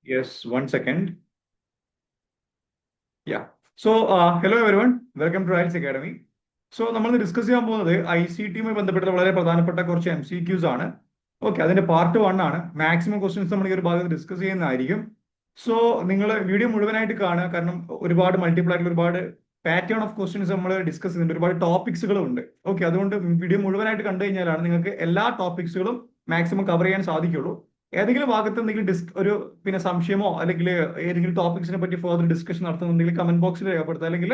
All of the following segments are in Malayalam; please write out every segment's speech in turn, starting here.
Yes, 1 second. Yeah. Hello everyone. Welcome to IELTS Academy. നമ്മൾ ഡിസ്കസ് ചെയ്യാൻ പോകുന്നത് ICT-യുമായി ബന്ധപ്പെട്ട വളരെ പ്രധാനപ്പെട്ട കുറച്ച് MCQs ആണ്. ഓക്കെ, അതിന്റെ പാർട്ട് 1 ആണ്. മാക്സിമം ക്വസ്റ്റ്യൻസ് നമ്മൾ ഈ ഒരു ഭാഗത്ത് ഡിസ്കസ് ചെയ്യുന്നതായിരിക്കും. സോ നിങ്ങൾ വീഡിയോ മുഴുവനായിട്ട് കാണുക, കാരണം ഒരുപാട് മൾട്ടിപ്പിൾ ആയിട്ടുള്ള ഒരുപാട് പാറ്റേൺ ഓഫ് ക്വസ്റ്റ്യൻസ് നമ്മൾ ഡിസ്കസ് ചെയ്യുന്നുണ്ട്, ഒരുപാട് ടോപ്പിക്സുകളും ഉണ്ട്. ഓക്കെ, അതുകൊണ്ട് വീഡിയോ മുഴുവനായിട്ട് കണ്ടു കഴിഞ്ഞാലാണ് നിങ്ങൾക്ക് എല്ലാ ടോപ്പിക്സുകളും മാക്സിമം കവർ ചെയ്യാൻ സാധിക്കുള്ളൂ. ഏതെങ്കിലും ഭാഗത്ത് എന്തെങ്കിലും പിന്നെ സംശയമോ അല്ലെങ്കിൽ ഏതെങ്കിലും ടോപ്പിക്സിനെ പറ്റി ഫർദർ ഡിസ്കഷൻ നടത്തുന്നുണ്ടെങ്കിൽ കമന്റ് ബോക്സിൽ രേഖപ്പെടുത്തുക, അല്ലെങ്കിൽ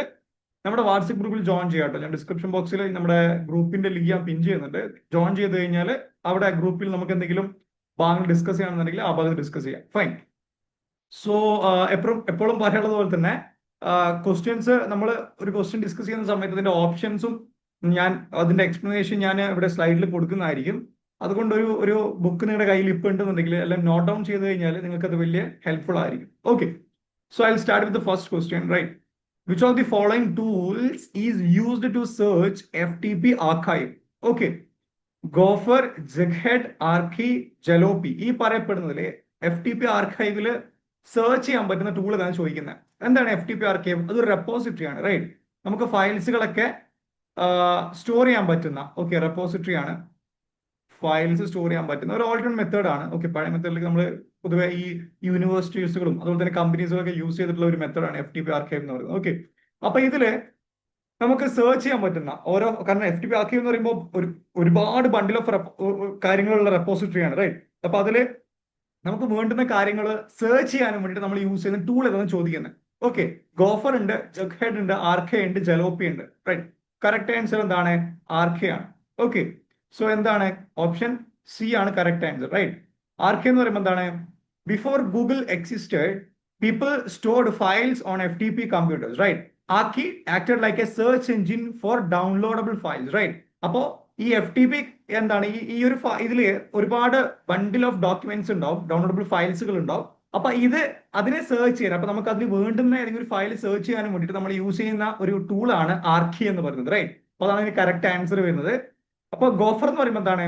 നമ്മുടെ വാട്സ്ആപ്പ് ഗ്രൂപ്പിൽ ജോയിൻ ചെയ്യാട്ടോ. ഞാൻ ഡിസ്ക്രിപ്ഷൻ ബോക്സിൽ നമ്മുടെ ഗ്രൂപ്പിന്റെ ലിങ്ക് ഞാൻ പിൻ ചെയ്യുന്നുണ്ട്. ജോയിൻ ചെയ്ത് കഴിഞ്ഞാൽ അവിടെ ഗ്രൂപ്പിൽ നമുക്ക് എന്തെങ്കിലും ഭാഗങ്ങൾ ഡിസ്കസ് ചെയ്യണമെന്നുണ്ടെങ്കിൽ ആ ഭാഗത്ത് ഡിസ്കസ് ചെയ്യാം. ഫൈൻ. സോ എപ്പോഴും പറയാനുള്ളത് പോലെ തന്നെ ക്വസ്റ്റ്യൻസ് നമ്മൾ ഒരു ക്വസ്റ്റ്യൻ ഡിസ്കസ് ചെയ്യുന്ന സമയത്ത് അതിന്റെ ഓപ്ഷൻസും അതിന്റെ എക്സ്പ്ലനേഷൻ ഞാൻ ഇവിടെ സ്ലൈഡിൽ കൊടുക്കുന്നതായിരിക്കും. അതുകൊണ്ട് ഒരു ബുക്ക് നിങ്ങളുടെ കയ്യിൽ ഇപ്പൊ ഉണ്ടെന്നുണ്ടെങ്കിൽ എല്ലാം നോട്ട് ഡൗൺ ചെയ്ത് കഴിഞ്ഞാൽ നിങ്ങൾക്ക് അത് വലിയ ഹെൽപ്ഫുൾ ആയിരിക്കും. Okay, so I start with the first question. Right, which of the following tools is used to search FTP archive? Okay, Gopher, Jughead, Archie, Jalopy. ഈ പറയപ്പെടുന്നതിൽ FTP ആർക്കൈവില് സെർച്ച് ചെയ്യാൻ പറ്റുന്ന ടൂൾ ഏതാണ് ചോദിക്കുന്നത്. എന്താണ് FTP ആർക്കൈവ്? അതൊരു റെപ്പോസിറ്ററി ആണ്. റൈറ്റ്, നമുക്ക് ഫയൽസുകളൊക്കെ സ്റ്റോർ ചെയ്യാൻ പറ്റുന്ന റെപ്പോസിറ്ററി ആണ്. ഫയൽസ് സ്റ്റോർ ചെയ്യാൻ പറ്റുന്ന ഒരു ഓൾട്ടർനേറ്റ് മെത്തേഡ് ആണ്. ഓക്കെ, പഴയ മെത്തേഡിലേക്ക് നമ്മൾ പൊതുവെ ഈ യൂണിവേഴ്സിറ്റീസുകളും അതുപോലെ തന്നെ കമ്പനീസുകളും ഒക്കെ യൂസ് ചെയ്തിട്ടുള്ള ഒരു മെത്തേഡാണ് FTP ആർക്കൈവ് എന്ന് പറയുന്നത്. ഓക്കെ, അപ്പൊ ഇതില് നമുക്ക് സെർച്ച് ചെയ്യാൻ പറ്റുന്ന കാരണം FTP ആർക്കൈവ് എന്ന് പറയുമ്പോൾ ഒരുപാട് ബണ്ടിൽ ഓഫ് കാര്യങ്ങളുള്ള റെപ്പോസിറ്ററി ആണ്. റൈറ്റ്, അപ്പൊ അതില് നമുക്ക് വേണ്ടുന്ന കാര്യങ്ങൾ സെർച്ച് ചെയ്യാനും വേണ്ടിയിട്ട് നമ്മൾ യൂസ് ചെയ്യുന്ന ടൂൾ ഏതാണെന്ന് ചോദിക്കുന്നത്. ഓക്കെ, ഗോഫർ ഉണ്ട്, ജഗ്ഹെഡ് ഉണ്ട്, ആർക്കെ ഉണ്ട്, ജലോപ്പി ഉണ്ട്. റൈറ്റ്, കറക്റ്റ് ആൻസർ എന്താണ്? ആർക്കെ ആണ്. ഓക്കെ, സോ എന്താണ്? ഓപ്ഷൻ സി ആണ് കറക്റ്റ് ആൻസർ. റൈറ്റ്, ആർക്കെ എന്ന് പറയുമ്പോൾ എന്താണ്? Before Google existed, people stored files on FTP computers. Right, Archie acted like a search engine for downloadable files. Right, അപ്പോ ഈ FTP എന്താണ്? ഈ ഒരു ഇതില് ഒരുപാട് ബണ്ടിൽ ഓഫ് ഡോക്യുമെന്റ്സ് ഉണ്ടാവും, ഡൗൺലോഡബിൾ ഫയൽസുകൾ ഉണ്ടാവും. അപ്പൊ അതിനെ സെർച്ച് ചെയ്യാൻ, അപ്പൊ നമുക്ക് അതിന് വേണ്ടുന്ന ഏതെങ്കിലും ഒരു ഫയൽ സെർച്ച് ചെയ്യാനും വേണ്ടിയിട്ട് നമ്മൾ യൂസ് ചെയ്യുന്ന ഒരു ടൂളാണ് ആർക്കി എന്ന് പറയുന്നത്. റൈറ്റ്, അപ്പൊ അതാണ് കറക്റ്റ് ആൻസർ വരുന്നത്. അപ്പൊ ഗോഫർ എന്ന് പറയുമ്പോൾ എന്താണ്?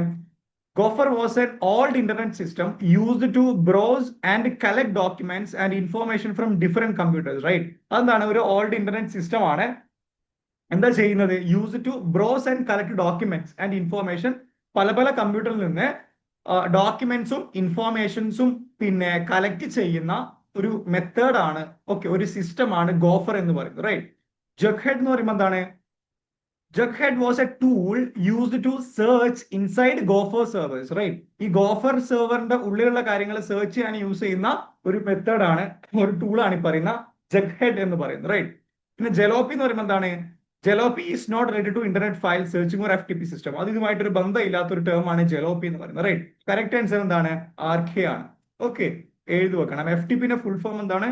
Gopher was an old internet system used to browse and collect documents and information from different computers. Right, അതെന്താണ്? ഒരു ഓൾഡ് ഇന്റർനെറ്റ് സിസ്റ്റം ആണ്. എന്താ ചെയ്യുന്നത്? Use to browse and collect documents and information. പല പല കമ്പ്യൂട്ടറിൽ നിന്ന് ഡോക്യുമെന്റ്സും ഇൻഫോർമേഷൻസും പിന്നെ കളക്ട് ചെയ്യുന്ന ഒരു മെത്തേഡാണ്, ഒരു സിസ്റ്റമാണ് ഗോഫർ എന്ന് പറയുന്നത്. റൈറ്റ്, ജഗ്ഹെഡ് എന്ന് പറയുമ്പോൾ എന്താണ്? Jughead was a tool used to search inside Gopher servers. Right, ഈ ഗോഫർ സെർവറിന്റെ ഉള്ളിലുള്ള കാര്യങ്ങൾ സെർച്ച് ചെയ്യാൻ യൂസ് ചെയ്യുന്ന ഒരു മെത്തേഡാണ്, ഒരു ടൂളാണ് ഈ പറയുന്ന ജഗ്ഹെഡ് എന്ന് പറയുന്നത്. റൈറ്റ്, പിന്നെ ജലോപ്പി എന്ന് പറയുമ്പോൾ എന്താണ്? Jalopy is not ready to internet file searching ഒരു FTP സിസ്റ്റം. അത് ഇതുമായിട്ടൊരു ബന്ധമില്ലാത്ത ഒരു ടേം ആണ് ജലോപ്പി എന്ന് പറയുന്നത്. റൈറ്റ്, കറക്റ്റ് ആൻസർ എന്താണ്? ആർക്കെ ആണ്. ഓക്കെ, എഴുതി വെക്കണം. FTP-ന്റെ ഫുൾ ഫോം എന്താണ്?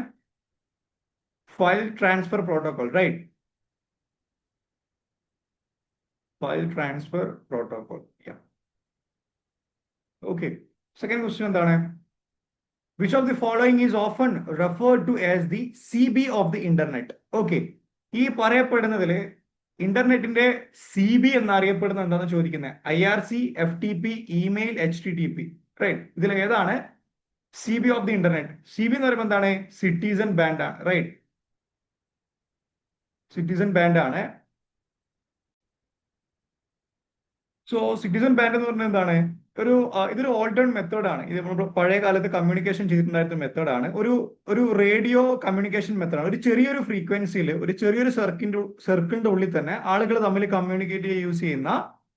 File transfer protocol. Right, file transfer protocol. Okay, second question എന്താണ്? Which of the following is often referred to as the CB of the internet? Okay, ഈ പറയപ്പെടുന്നതിൽ ഇന്റർനെറ്റിന്റെ CB എന്നറിയപ്പെടുന്നത് എന്താണെന്ന് ചോദിക്കുന്നത്. IRC, FTP, email, HTTP. Right, ഇതിൽ ഏതാണ് CB of the internet? CB എന്ന് പറയുമ്പോൾ എന്താണ്? സിറ്റിസൺ ബാൻഡ് ആണ്. റൈറ്റ്, സിറ്റിസൺ ബാൻഡ് ആണ്. സോ സിറ്റിസൺ ബാൻഡ് എന്ന് പറഞ്ഞാൽ എന്താണ്? ഇതൊരു ഓൾട്ടേൺ മെത്തേഡാണ്. ഇത് നമ്മൾ പഴയ കാലത്ത് കമ്മ്യൂണിക്കേഷൻ ചെയ്തിട്ടുണ്ടായിരുന്ന മെത്തേഡാണ്. ഒരു റേഡിയോ കമ്മ്യൂണിക്കേഷൻ മെത്തേഡാണ്. ഒരു ചെറിയൊരു ഫ്രീക്വൻസിയിൽ ഒരു ചെറിയൊരു സർക്കിളിന്റെ ഉള്ളിൽ തന്നെ ആളുകൾ തമ്മിൽ കമ്മ്യൂണിക്കേറ്റ് യൂസ് ചെയ്യുന്ന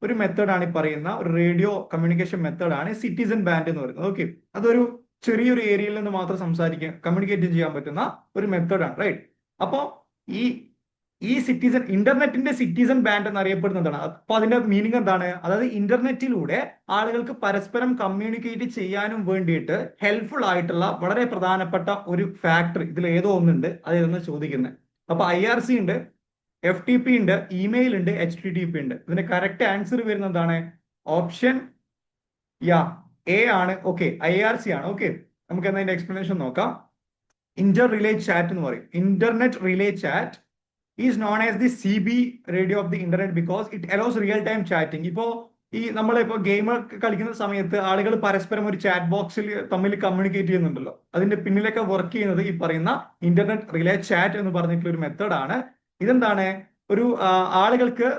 ഒരു മെത്തേഡാണ് ഈ പറയുന്ന ഒരു റേഡിയോ കമ്മ്യൂണിക്കേഷൻ മെത്തേഡാണ് സിറ്റിസൺ ബാൻഡ് എന്ന് പറയുന്നത്. ഓക്കെ, അതൊരു ചെറിയൊരു ഏരിയയിൽ നിന്ന് മാത്രം കമ്മ്യൂണിക്കേറ്റ് ചെയ്യാൻ പറ്റുന്ന ഒരു മെത്തേഡാണ്. റൈറ്റ്, അപ്പോ ഈ ഇന്റർനെറ്റിന്റെ സിറ്റിസൺ ബാൻഡ് എന്നറിയപ്പെടുന്നതാണ്. അപ്പൊ അതിന്റെ മീനിങ് എന്താണ്? അതായത് ഇന്റർനെറ്റിലൂടെ ആളുകൾക്ക് പരസ്പരം കമ്മ്യൂണിക്കേറ്റ് ചെയ്യാനും വേണ്ടിയിട്ട് ഹെൽപ്ഫുൾ ആയിട്ടുള്ള വളരെ പ്രധാനപ്പെട്ട ഒരു ഫാക്ടർ ഇതിൽ ഏതോ ഒന്നുണ്ട്. അതെന്ന് ചോദിക്കുന്നത്. അപ്പൊ IRC ഉണ്ട്, FTP ഉണ്ട്, ഇമെയിൽ ഉണ്ട്, HTTP ഉണ്ട്. ഇതിന്റെ കറക്റ്റ് ആൻസർ വരുന്നത് എന്താണ്? ഓപ്ഷൻ A ആണ്. ഓക്കെ, IRC ആണ്. ഓക്കെ, നമുക്ക് എന്നതിന്റെ എക്സ്പ്ലനേഷൻ നോക്കാം. ഇന്റർ റിലേ ചാറ്റ് എന്ന് പറയും. Internet relay chat is known as the CB radio of the internet because it allows real time chatting. ഇപ്പോ ഈ നമ്മളിപ്പോ ഗെയിം കളിക്കുന്ന സമയത്ത് ആളുകൾ പരസ്പരം ഒരു ചാറ്റ് ബോക്സിൽ തമ്മിൽ കമ്മ്യൂണിക്കേറ്റ് ചെയ്യുന്നുണ്ടല്ലോ, അതിന്റെ പിന്നിലൊക്കെ വർക്ക് ചെയ്യുന്നത് ഈ പറയുന്ന ഇന്റർനെറ്റ് റിലേ ചാറ്റ് എന്ന് പറഞ്ഞിട്ടുള്ള ഒരു മെത്തേഡാണ്. ഇതെന്താണ്, ഒരു ആളുകൾക്ക്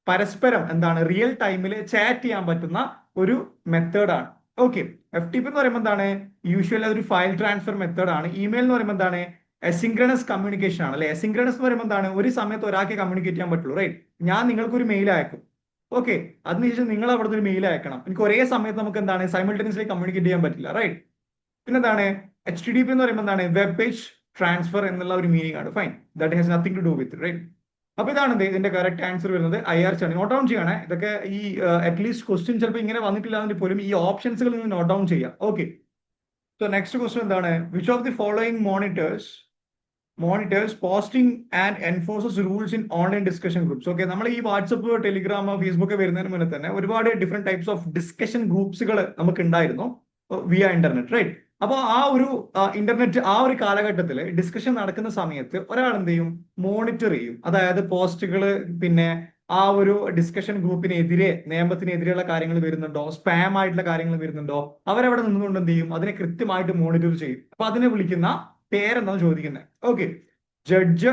പരസ്പരം എന്താണ് റിയൽ ടൈമിൽ ചാറ്റ് ചെയ്യാൻ പറ്റുന്ന ഒരു മെത്തേഡാണ്. ഓക്കെ, FTP എന്ന് പറയുമ്പോൾ എന്താണ്, യൂഷ്വലി അതൊരു ഫയൽ ട്രാൻസ്ഫർ മെത്തേഡാണ്. ഇമെയിൽ എന്ന് പറയുമ്പോൾ എന്താണ്, അസിൻക്രണസ് കമ്മ്യൂണിക്കേഷൻ ആണ് അല്ലെ. അസിൻക്രണസ് എന്ന് പറയുമ്പോൾ എന്താണ്, ഒരു സമയത്ത് ഒരാൾക്ക് കമ്മ്യൂണിക്കേറ്റ് ചെയ്യാൻ പറ്റുള്ളൂ, റൈറ്റ്. ഞാൻ നിങ്ങൾക്ക് ഒരു മെയിൽ അയക്കും, ഓക്കെ, അതിനുശേഷം നിങ്ങൾ അവിടുന്ന് ഒരു മെയിൽ അയക്കണം. എനിക്ക് ഒരേ സമയത്ത് നമുക്ക് എന്താണ് സൈമിൾട്ടേനിയസ്ലി കമ്മ്യൂണിക്കേറ്റ് ചെയ്യാൻ പറ്റില്ല, റൈറ്റ്. പിന്നെ എന്താണ് HTTP എന്ന് പറയുമ്പോൾ എന്താണ്, വെബ് പേജ് ട്രാൻസ്ഫർ എന്നുള്ള ഒരു മീനിങ് ആണ്. Fine, that has nothing to do with, right. അപ്പൊ ഇതാണ് ഇതിന്റെ കറക്റ്റ് ആൻസർ വരുന്നത് IR ആണ്. നോട്ട് ഡൗൺ ചെയ്യണേ, ഇതൊക്കെ ഈ അറ്റ്ലീസ്റ്റ് ക്വസ്റ്റ്യൻ ചിലപ്പോൾ ഇങ്ങനെ വന്നിട്ടില്ല എങ്കിൽ പോലും ഈ ഓപ്ഷൻസുകൾ നിങ്ങൾ നോട്ട് ഡൗൺ ചെയ്യാം. ഓക്കെ, സോ നെക്സ്റ്റ് ക്വസ്റ്റ്യൻ എന്താണ്, which of the following monitors posting and enforces rules in online discussion groups. Okay, നമ്മൾ ഈ വാട്സപ്പ്, ടെലിഗ്രാം, ഫേസ്ബുക്ക് വരുന്നതിന് മുന്നേ തന്നെ ഒരുപാട് ഡിഫറെന്റ് ടൈപ്സ് ഓഫ് ഡിസ്കഷൻ ഗ്രൂപ്പ്സുകൾ നമുക്ക് ഉണ്ടായിരുന്നു വിയ ഇന്റർനെറ്റ്, റൈറ്റ്. അപ്പോൾ ആ ഒരു ഇന്റർനെറ്റ് ആ ഒരു കാലഘട്ടത്തിൽ ഡിസ്കഷൻ നടക്കുന്ന സമയത്ത് ഒരാൾ എന്ത് ചെയ്യും, മോണിറ്റർ ചെയ്യും. അതായത് പോസ്റ്റുകൾ, പിന്നെ ആ ഒരു ഡിസ്കഷൻ ഗ്രൂപ്പിനെതിരെ നിയമത്തിനെതിരെയുള്ള കാര്യങ്ങൾ വരുന്നുണ്ടോ, സ്പാം ആയിട്ടുള്ള കാര്യങ്ങൾ വരുന്നുണ്ടോ, അവരവിടെ നിന്നുകൊണ്ട് എന്ത് ചെയ്യും, അതിനെ കൃത്യമായിട്ട് മോണിറ്റർ ചെയ്യും. അപ്പൊ അതിനെ വിളിക്കുന്ന പേരെന്താണ് ചോദിക്കുന്നത്. Okay, judge,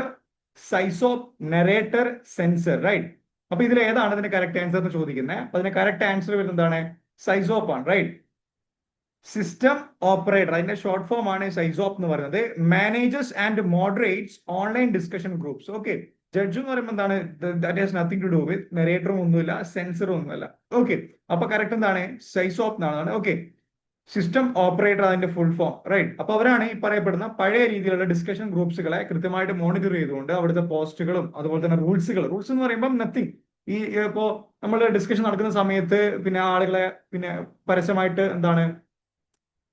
sysop, narrator, censor, right. അപ്പൊ ഇതിൽ ഏതാണ് ഇതിന്റെ കറക്റ്റ് ആൻസർ എന്ന് ചോദിക്കുന്നത്. അപ്പൊ അതിന്റെ കറക്റ്റ് ആൻസർ വരുന്നത് എന്താണ്, സൈസോപ്പ് ആണ്, റൈറ്റ്. സിസ്റ്റം ഓപ്പറേറ്റർ, അതിന്റെ ഷോർട്ട് ഫോം ആണ് സൈസോപ്പ് എന്ന് പറയുന്നത്. Managers and moderates online discussion groups. Okay, judge എന്ന് പറയുമ്പോൾ എന്താണ്, that has nothing to do with നെറേറ്ററും ഒന്നുമില്ല, സെൻസറും ഒന്നുമല്ല. ഓക്കെ, അപ്പൊ കറക്റ്റ് എന്താണ്, സൈസോപ്പ് എന്നാണ്. ഓക്കെ, സിസ്റ്റം ഓപ്പറേറ്റർ അതിന്റെ ഫുൾ ഫോം, റൈറ്റ്. അപ്പൊ അവരാണ് ഈ പറയപ്പെടുന്ന പഴയ രീതിയിലുള്ള ഡിസ്കഷൻ ഗ്രൂപ്പ്സുകളെ കൃത്യമായിട്ട് മോണിറ്റർ ചെയ്തുകൊണ്ട് അവിടുത്തെ പോസ്റ്റുകളും അതുപോലെ തന്നെ റൂൾസ് എന്ന് പറയുമ്പോൾ നത്തിങ്, ഈ ഇപ്പോ നമ്മൾ ഡിസ്കഷൻ നടക്കുന്ന സമയത്ത് പിന്നെ ആളുകളെ പിന്നെ പരസ്യമായിട്ട് എന്താണ്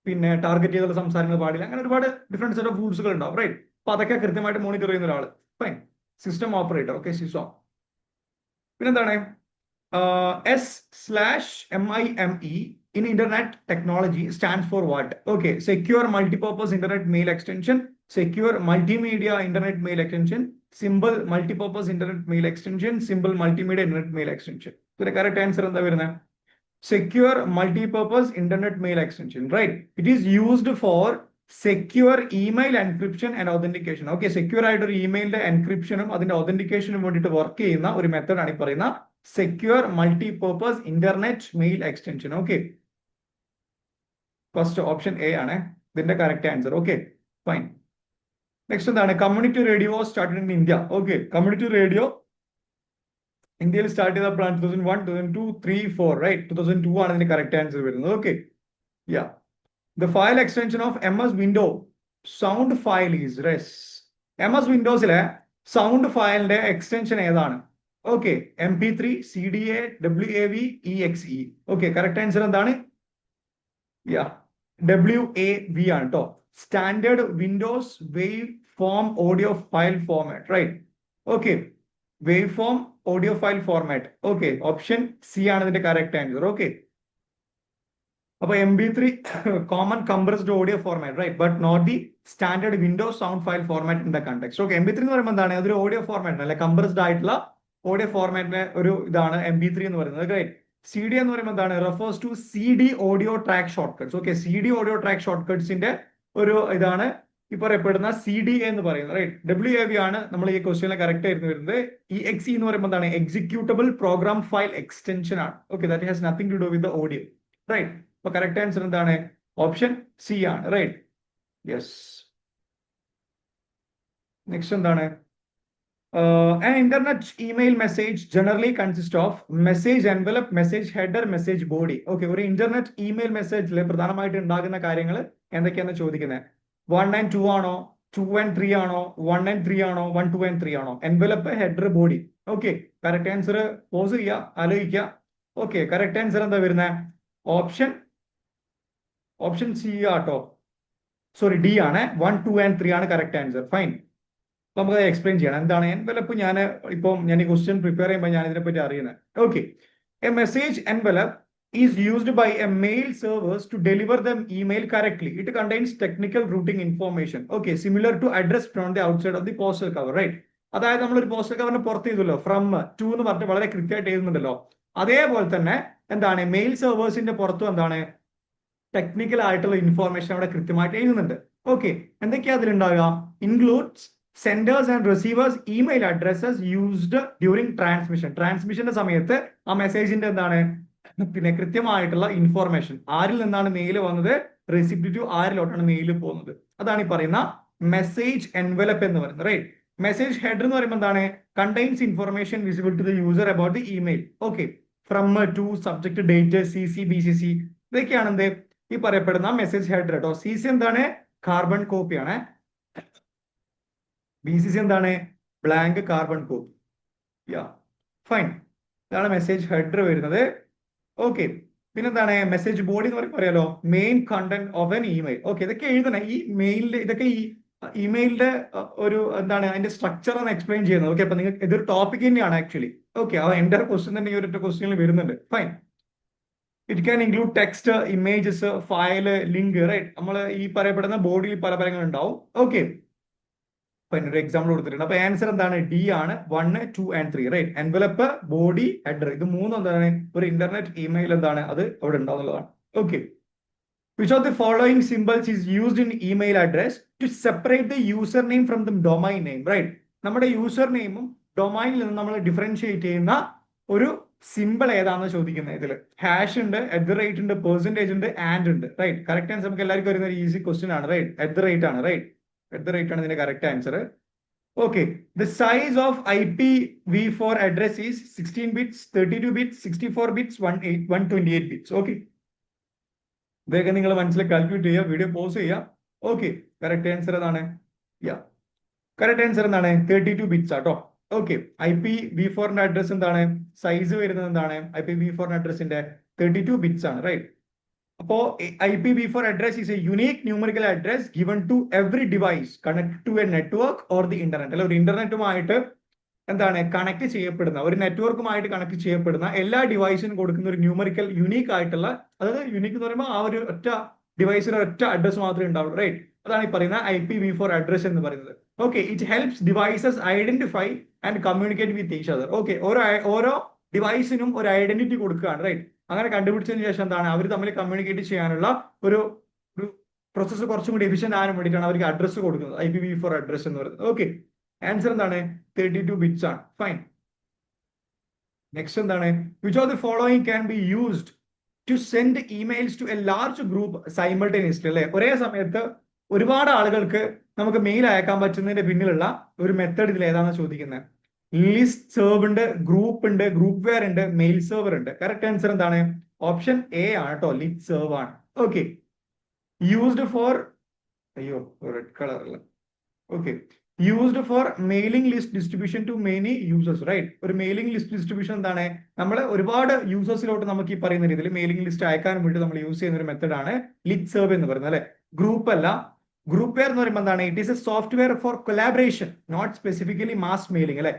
പിന്നെ ടാർഗറ്റ് ചെയ്തുള്ള സംസാരങ്ങൾ പാടില്ല, അങ്ങനെ ഒരുപാട് ഡിഫറെന്റ് സെറ്റ് ഓഫ് റൂൾസുകൾ ഉണ്ടാവും, റൈറ്റ്. അപ്പൊ അതൊക്കെ കൃത്യമായിട്ട് മോണിറ്റർ ചെയ്യുന്ന ഒരാൾ, ഫൈൻ, സിസ്റ്റം ഓപ്പറേറ്റർ. ഓക്കെ, സിസോ. പിന്നെന്താണ് S/MIME in internet technology stands for what? Okay, secure multipurpose internet mail extension, secure multimedia internet mail extension, simple multipurpose internet mail extension, simple multimedia internet mail extension. So the correct answer എന്താ വരുന്നത്, secure multipurpose internet mail extension, right. It is used for secure email encryption and authentication. Okay, secure ആയിട്ട് ഒരു ഇമെയിലിന്റെ എൻക്രിപ്ഷനും അതിന്റെ authenticationനും വേണ്ടിയിട്ട് വർക്ക് ചെയ്യുന്ന ഒരു മെത്തേഡ് ആണ് ഈ പറയുന്ന secure multipurpose internet mail extension. Okay, first option A ആണ് ഇതിന്റെ correct answer. Okay, fine. Next എന്താണ്, community radio started in India. Okay, community radio ഇന്ത്യയിൽ സ്റ്റാർട്ട് ചെയ്ത പ്ലാൻ 2001, 2002, 3, 4, റൈറ്റ്. 2002 ആണ് ഇതിന്റെ കറക്റ്റ് ആൻസർ വരുന്നത്. Okay, yeah. The file extension of MS window sound file is RES. MS വിൻഡോസിലെ സൗണ്ട് ഫയലിന്റെ എക്സ്റ്റൻഷൻ ഏതാണ്? Okay, MP3, CDA, WAV, EXE. Okay, correct answer എന്താണ്, യാ, WAV ആണ് കേട്ടോ. Standard Windows wave form audio file format, right. Okay, wave form audio file format. Okay, option C ആണ് ഇതിന്റെ കറക്റ്റ് ആൻസർ. ഓക്കെ, അപ്പൊ MP3 common compressed audio format, right, but not the standard Windows sound file format in the context. Okay, MP3 എന്ന് പറയുമ്പോൾ എന്താണ്, അതൊരു ഓഡിയോ ഫോർമാറ്റ് അല്ലെ, കംപ്രസ്ഡ് ആയിട്ടുള്ള ഓഡിയോ ഫോർമാറ്റിലെ ഒരു ഇതാണ് MP3 എന്ന് പറയുന്നത്, റൈറ്റ്. CD എന്ന് പറയുമ്പോൾ എന്താണ്, refers to CD audio track short cuts. Okay, CD audio track short കട്ട്സിന്റെ ഒരു ഇതാണ് ഈ പറയപ്പെടുന്ന CDA എന്ന് പറയുന്നത്, റൈറ്റ്. WAV ആണ് നമ്മൾ ഈ ക്വസ്റ്റ്യനിലെ കറക്റ്റ് ആയിരുന്നു വരുന്നത്. EXE എന്ന് പറയുമ്പോൾ എന്താണ്, എക്സിക്യൂട്ടബിൾ പ്രോഗ്രാം ഫയൽ എക്സ്റ്റൻഷൻ ആണ്. Okay, that has nothing to do with the audio, right. അപ്പൊ കറക്റ്റ് ആൻസർ എന്താണ്, ഓപ്ഷൻ C ആണ്, റൈറ്റ്. യെസ്. നെക്സ്റ്റ് എന്താണ്, an internet email message generally consists of message envelope, message header, message body. Okay, ഒരു ഇന്റർനെറ്റ് ഇമെയിൽ മെസ്സേജിൽ പ്രധാനമായിട്ട് ഉണ്ടാകുന്ന കാര്യങ്ങൾ എന്തൊക്കെയാണെന്ന് ചോദിക്കുന്നത്. 1 and 2 ആണോ, 2 and 3 ആണോ, 1 and 3 ആണോ, 1, 2 and 3 ആണോ? Envelope, header, body. Okay, correct answer pause ചെയ്യുക, ആലോചിക്കുക. ഓക്കെ, കറക്റ്റ് ആൻസർ എന്താ വരുന്നത്, ഓപ്ഷൻ C ആട്ടോ, സോറി D ആണ്. 1, 2 and 3 ആണ് കറക്റ്റ് ആൻസർ. ഫൈൻ, നമുക്ക് എക്സ്പ്ലെയിൻ ചെയ്യണം എന്താണ് എൻവലപ്പ്. ഞാൻ ഈ ക്വസ്റ്റ്യൻ പ്രിപ്പയർ ചെയ്യുമ്പോൾ ഞാൻ ഇതിനെപ്പറ്റി അറിയുന്നത്. Okay, A message envelope is used by a mail servers to deliver the email correctly. It contains technical routing information. Okay, similar to address from the outside of the postal cover, right. അതായത് നമ്മൾ ഒരു പോസ്റ്റൽ കവറിന് പുറത്ത് ചെയ്തല്ലോ, ഫ്രം ടു എന്ന് പറഞ്ഞിട്ട് വളരെ കൃത്യമായിട്ട് എഴുതുന്നുണ്ടല്ലോ, അതേപോലെ തന്നെ എന്താണ് മെയിൽ സെർവേഴ്സിന്റെ പുറത്തും എന്താണ് ടെക്നിക്കൽ ആയിട്ടുള്ള ഇൻഫോർമേഷൻ അവിടെ കൃത്യമായിട്ട് എഴുതുന്നുണ്ട്. ഓക്കെ, എന്തൊക്കെയാ അതിലുണ്ടാകുക? Includes senders and receivers email addresses used during ട്രാൻസ്മിഷന്റെ സമയത്ത് ആ മെസ്സേജിന്റെ എന്താണ് പിന്നെ കൃത്യമായിട്ടുള്ള ഇൻഫോർമേഷൻ, ആരിൽ നിന്നാണ് മെയിൽ വന്നത്, റെസിപ്റ്റ് ടു ആരിലോട്ടാണ് മെയിൽ പോകുന്നത്, അതാണ് ഈ പറയുന്ന മെസ്സേജ് എൻവലപ്പ് എന്ന് പറയുന്നത്. റൈറ്റ്. മെസ്സേജ് ഹെഡർ എന്ന് പറയുമ്പോൾ എന്താണ്? Contains information visible to the user about the email. Okay, from to subject date CC BCC ഇതൊക്കെയാണ് എന്ത് ഈ പറയപ്പെടുന്ന മെസ്സേജ് ഹെഡർ കേട്ടോ. CC എന്താണ്? കാർബൺ കോപ്പിയാണ്. BCC എന്താണ്? Blank carbon copy. Yeah, fine. ഇതാണ് മെസ്സേജ് ഹെഡർ വരുന്നത്. ഓക്കെ, പിന്നെന്താണ് മെസ്സേജ് ബോഡി എന്ന് പറയുമ്പോൾ അറിയാലോ, main content of an email. Okay, ഇതൊക്കെ എഴുതണേ ഈ മെയിലിന്റെ, ഇതൊക്കെ ഈ ഇമെയിലിന്റെ ഒരു എന്താണ് അതിന്റെ സ്ട്രക്ചർ എന്ന് എക്സ്പ്ലെയിൻ ചെയ്യുന്നത്. ഓക്കെ, അപ്പൊ നിങ്ങൾക്ക് ഇതൊരു ടോപ്പിക് തന്നെയാണ് ആക്ച്വലി. ഓക്കെ, ആ എൻ്റെ ക്വസ്റ്റ്യൻ തന്നെ ഈ ഒരു ക്വസ്റ്റ്യനിൽ വരുന്നുണ്ട്. Fine. It can include text, images, file, link. Right, നമ്മൾ ഈ പറയപ്പെടുന്ന ബോഡിയിൽ പല പലങ്ങൾ ഉണ്ടാവും. ഓക്കെ, ഒരു എക്സാമ്പിൾ കൊടുത്തിട്ടുണ്ട്. അപ്പൊ ആൻസർ എന്താണ്? ഡി ആണ്. 1, 2 and 3. Right. Envelope, body, header, ഇത് മൂന്നും എന്താണ് ഒരു ഇന്റർനെറ്റ് ഇമെയിൽ എന്താണ് അത് അവിടെ ഉണ്ടാവുന്നതാണ്. Okay, which of the following symbols is used in email address to separate the username from the domain name? Right, നമ്മുടെ യൂസർ നെയിമും ഡൊമൈനിൽ നിന്ന് നമ്മൾ ഡിഫറൻഷിയേറ്റ് ചെയ്യുന്ന ഒരു സിമ്പിൾ ഏതാണെന്ന് ചോദിക്കുന്നത്. ഇതിൽ ഹാഷ് ഉണ്ട്, @ ഉണ്ട്, പെർസെന്റേജ് ഉണ്ട്, ആൻഡ് ഉണ്ട്. റൈറ്റ്, കറക്റ്റ് ആൻസർ നമുക്ക് എല്ലാവർക്കും വരുന്ന ഒരു ഈസി ക്വസ്റ്റ്യൻ ആണ്. റൈറ്റ്, @ ആണ്. റൈറ്റ്, @ ആണ് ഇതിന്റെ correct answer. Okay, the size of IPv4 address is 16 bits, 32 bits, 64 bits, 128 bits. Okay, ഇതൊക്കെ നിങ്ങൾ മനസ്സിൽ കാൽക്കുലേറ്റ് ചെയ്യുക, വീഡിയോ പോസ് ചെയ്യുക. ഓക്കെ, കറക്റ്റ് ആൻസർ എന്താണ്? കറക്റ്റ് ആൻസർ എന്താണ്? 32 ബിറ്റ്സ് ആട്ടോ. ഓക്കെ, IPv4 അഡ്രസ് എന്താണ്? സൈസ് വരുന്നത് എന്താണ്? IPv4 അഡ്രസ്സിന്റെ 32 ബിറ്റ്സ് ആണ്. റൈറ്റ്. അപ്പോ IPv4 address is a unique numerical address given to every device connect to a network or the internet. അല്ല, ഒരു ഇന്റർനെറ്റുമായിട്ട് എന്താണ് കണക്ട് ചെയ്യപ്പെടുന്ന, ഒരു നെറ്റ്വർക്കുമായിട്ട് കണക്ട് ചെയ്യപ്പെടുന്ന എല്ലാ ഡിവൈസിനും കൊടുക്കുന്ന ഒരു ന്യൂമറിക്കൽ യുണീക്ക് ആയിട്ടുള്ള, അതായത് യുണീക്ക് എന്ന് പറയുമ്പോൾ ആ ഒരു ഒറ്റ ഡിവൈസിന് ഒറ്റ അഡ്രസ് മാത്രമേ ഉണ്ടാവുള്ളൂ. റൈറ്റ്, അതാണ് ഈ പറയുന്ന IPv4 അഡ്രസ് എന്ന് പറയുന്നത്. Okay, it helps devices identify and communicate with each other. Okay, ഓരോ ഡിവൈസിനും ഒരു ഐഡന്റിറ്റി കൊടുക്കുകയാണ്. റൈറ്റ്, അങ്ങനെ കണ്ടുപിടിച്ചതിന് ശേഷം എന്താണ് അവർ തമ്മിൽ കമ്മ്യൂണിക്കേറ്റ് ചെയ്യാനുള്ള ഒരു പ്രോസസ്സ് കുറച്ചും കൂടി എഫിഷ്യന്റ് ആകാൻ വേണ്ടിയിട്ടാണ് അവർക്ക് അഡ്രസ് കൊടുക്കുന്നത്, IPv4 അഡ്രസ് എന്ന് പറയുന്നത്. ഓക്കെ, ആൻസർ എന്താണ്? 32 ബിറ്റ്സ് ആണ്. ഫൈൻ. നെക്സ്റ്റ് എന്താണ്? Which of the following can be used to send emails to a large group simultaneously. അല്ലെ, ഒരേ സമയത്ത് ഒരുപാട് ആളുകൾക്ക് നമുക്ക് മെയിൽ അയക്കാൻ പറ്റുന്നതിന്റെ പിന്നിലുള്ള ഒരു മെത്തേഡ് ഇതിൽ ഏതാണെന്ന് ചോദിക്കുന്നത്. ലിസ്റ്റ് സെർവ് ഉണ്ട്, ഗ്രൂപ്പ് ഉണ്ട്, ഗ്രൂപ്പ് വെയർ ഉണ്ട്, മെയിൽ സെർവർ ഉണ്ട്. കറക്റ്റ് ആൻസർ എന്താണ്? ഓപ്ഷൻ എ ആണ് കേട്ടോ, ലിസ്റ്റ് സെർവ് ആണ്. ഓക്കെ, യൂസ്ഡ് ഫോർ, അയ്യോ റെഡ് കളറിൽ. Okay, used for mailing list distribution to many users. Right, ഒരു മെയിലിംഗ് ലിസ്റ്റ് ഡിസ്ട്രിബ്യൂഷൻ എന്താണ്? നമ്മൾ ഒരുപാട് യൂസേഴ്സിലോട്ട് നമുക്ക് ഈ പറയുന്ന രീതിയിൽ മെയിലിംഗ് ലിസ്റ്റ് അയക്കാൻ വേണ്ടി നമ്മൾ യൂസ് ചെയ്യുന്ന ഒരു മെത്തേഡാണ് ലിസ്റ്റ് സെർവ് എന്ന് പറയുന്നത്. അല്ലെ, ഗ്രൂപ്പ് അല്ല. ഗ്രൂപ്പ് വെയർ എന്ന് പറയുമ്പോൾ എന്താണ്? It is a software for collaboration, not specifically mass mailing. അല്ലെ,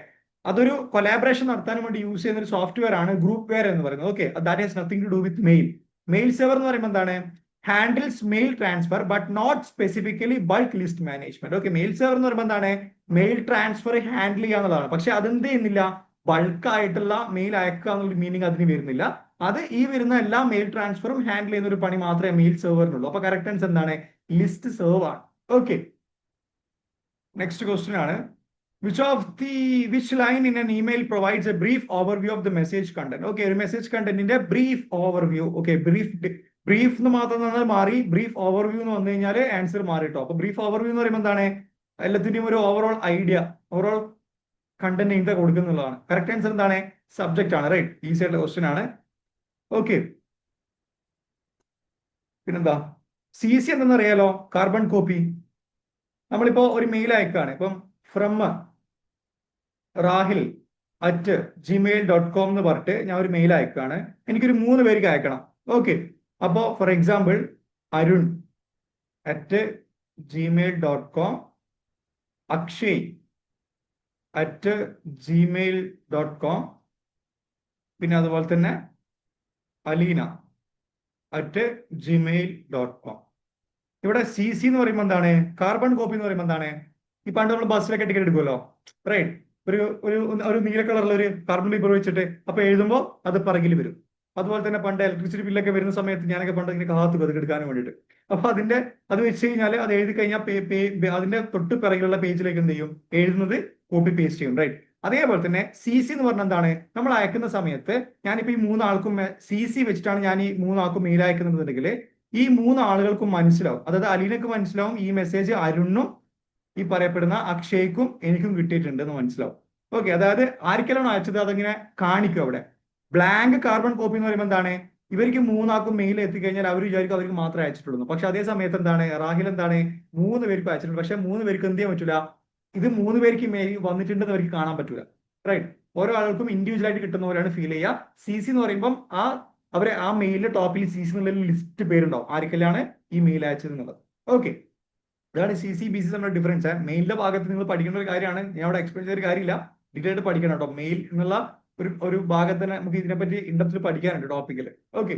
അതൊരു കൊലാബറേഷൻ നടത്താൻ വേണ്ടി യൂസ് ചെയ്യുന്ന ഒരു സോഫ്റ്റ്വെയർ ആണ് ഗ്രൂപ്പ് വെയർ എന്ന് പറയുന്നത്. Okay, that has nothing to do with mail. Mail server എന്ന് പറയുമ്പോൾ എന്താണ്? Handles mail transfer but not specifically bulk list management. Okay, mail server എന്ന് പറയുമ്പോൾ എന്താണ്? മെയിൽ ട്രാൻസ്ഫർ ഹാൻഡിൽ ചെയ്യാന്നുള്ളതാണ്. പക്ഷെ അതെന്ത് ചെയ്യുന്നില്ല? ബൾക്ക് ആയിട്ടുള്ള മെയിൽ അയക്കുക എന്നുള്ള മീനിങ് അതിന് വരുന്നില്ല. അത് ഈ വരുന്ന എല്ലാ മെയിൽ ട്രാൻസ്ഫറും ഹാൻഡിൽ ചെയ്യുന്ന ഒരു പണി മാത്രമേ മെയിൽ സെർവറിനുള്ളൂ. അപ്പൊ കറക്റ്റ് ആൻസർ എന്താണ്? ലിസ്റ്റ് സെർവ് ആണ്. ഓക്കെ, നെക്സ്റ്റ് ക്വസ്റ്റ്യൻ ആണ്. Which line in an email provides a brief overview of the message content? Okay, ഒരു മെസ്സേജ് കണ്ടന്റിന്റെ ബ്രീഫ് ഓവർവ്യൂ. ഓക്കെ, ബ്രീഫ് എന്ന് മാത്രം മാറി ബ്രീഫ് ഓവർവ്യൂ എന്ന് വന്നു കഴിഞ്ഞാൽ ആൻസർ മാറിട്ടോ. അപ്പൊ ബ്രീഫ് ഓവർവ്യൂ എന്ന് പറയുമ്പോൾ എന്താണ്? എല്ലാത്തിന്റെയും ഒരു ഓവറോൾ ഐഡിയ, ഓവറോൾ കണ്ടന്റ് എന്താ കൊടുക്കുന്നുള്ളതാണ്. കറക്റ്റ് ആൻസർ എന്താണ്? സബ്ജക്റ്റ് ആണ്. റൈറ്റ്, ഈസി ആയിട്ടുള്ള ക്വസ്റ്റ്യൻ ആണ്. ഓക്കെ, പിന്നെന്താ? CC എന്തെന്ന് അറിയാലോ? Carbon copy. നമ്മളിപ്പോ ഒരു മെയിൽ അയക്കാണ്. ഇപ്പം ഫ്രം rahil@gmail.com എന്ന് പറഞ്ഞിട്ട് ഞാൻ ഒരു മെയിൽ അയക്കാണ്. എനിക്കൊരു 3 പേർക്ക് അയക്കണം. ഓക്കെ, അപ്പോ ഫോർ എക്സാമ്പിൾ arun@gmail.com, akshay@gmail.com, പിന്നെ അതുപോലെ തന്നെ alina@gmail.com. ഇവിടെ CC എന്ന് പറയുമ്പോൾ എന്താണ്? കാർബൺ കോപ്പി എന്ന് പറയുമ്പോൾ എന്താണ്? ഈ പണ്ട് നമ്മൾ ബസ്സിലൊക്കെ ടിക്കറ്റ് എടുക്കുമല്ലോ. റൈറ്റ്, ഒരു നീല കളറിലുള്ള ഒരു കാർബൺ പേപ്പർ വെച്ചിട്ട് അപ്പൊ എഴുതുമ്പോൾ അത് പിറകിൽ വരും. അതുപോലെ തന്നെ പണ്ട് ഇലക്ട്രിസിറ്റി ബില്ലൊക്കെ വരുന്ന സമയത്ത് ഞാനൊക്കെ പണ്ട് ഇങ്ങനെ കാത്തു പതുക്കെടുക്കാനും വേണ്ടിയിട്ട്. അപ്പൊ അത് വെച്ച് കഴിഞ്ഞാൽ അത് എഴുതി കഴിഞ്ഞാൽ അതിന്റെ തൊട്ട് പിറകിലുള്ള പേജിലേക്ക് എന്ത് ചെയ്യും, എഴുതുന്നത് കോപ്പി പേസ്റ്റ് ചെയ്യും, റൈറ്റ്. അതേപോലെ തന്നെ CC എന്ന് പറഞ്ഞാൽ എന്താണ്, നമ്മൾ അയക്കുന്ന സമയത്ത് ഞാനിപ്പോ ഈ 3 ആൾക്കും CC വെച്ചിട്ടാണ് ഞാൻ ഈ 3 ആൾക്കും മെയിൽ അയക്കുന്നുണ്ടെങ്കിൽ ഈ 3 ആളുകൾക്കും മനസ്സിലാവും, അതായത് അലീനക്ക് മനസ്സിലാവും ഈ മെസ്സേജ് അരുണും ഈ പറയപ്പെടുന്ന അക്ഷയ്ക്കും എനിക്കും കിട്ടിയിട്ടുണ്ട് എന്ന് മനസ്സിലാവും. ഓക്കെ, അതായത് ആർക്കെല്ലാം അയച്ചത് അതങ്ങനെ കാണിക്കും അവിടെ. ബ്ലാങ്ക് കാർബൺ കോപ്പി എന്ന് പറയുമ്പോൾ എന്താണ്, ഇവർക്ക് 3 ആൾക്കും മെയിൽ എത്തിക്കഴിഞ്ഞാൽ അവർ വിചാരിക്കും അവർക്ക് മാത്രമേ അയച്ചിട്ടുള്ളൂ. പക്ഷെ അതേ സമയത്ത് എന്താണ്, റാഹിൽ എന്താണ് 3 പേർക്ക് അയച്ചിട്ടുണ്ട്. പക്ഷെ 3 പേർക്ക് എന്ത് ചെയ്യാൻ പറ്റില്ല, ഇത് 3 പേർക്ക് മെയിൽ വന്നിട്ടുണ്ടെന്ന് അവർക്ക് കാണാൻ പറ്റില്ല, റൈറ്റ്. ഓരോ ആൾക്കും ഇൻഡിവിജ്വൽ ആയിട്ട് കിട്ടുന്ന പോലെയാണ് ഫീൽ ചെയ്യുക. CC എന്ന് പറയുമ്പോൾ അവരെ ആ മെയിലിന്റെ ടോപ്പിൽ CC എന്നുള്ള ലിസ്റ്റ് പേരുണ്ടാവും, ആർക്കെല്ലാണ് ഈ മെയിൽ അയച്ചത് എന്നുള്ളത്. ഓക്കെ, അതാണ് CC BC തമ്മിലുള്ള ഡിഫറൻസ്. മെയിലിന്റെ ഭാഗത്ത് നിങ്ങൾ പഠിക്കേണ്ട ഒരു കാര്യമാണ്, ഞാൻ അവിടെ എക്സ്പ്ലെയിൻ ചെയ്ത ഒരു കാര്യമില്ല, ഡീറ്റെയിൽ ആയിട്ട് പഠിക്കണം കേട്ടോ. മെയിൽ എന്നുള്ള ഒരു ഭാഗത്തിന് നമുക്ക് ഇതിനെപ്പറ്റി ഇൻഡെപ്തിൽ പഠിക്കാനുണ്ട് ടോപ്പിക്കിൽ. ഓക്കെ,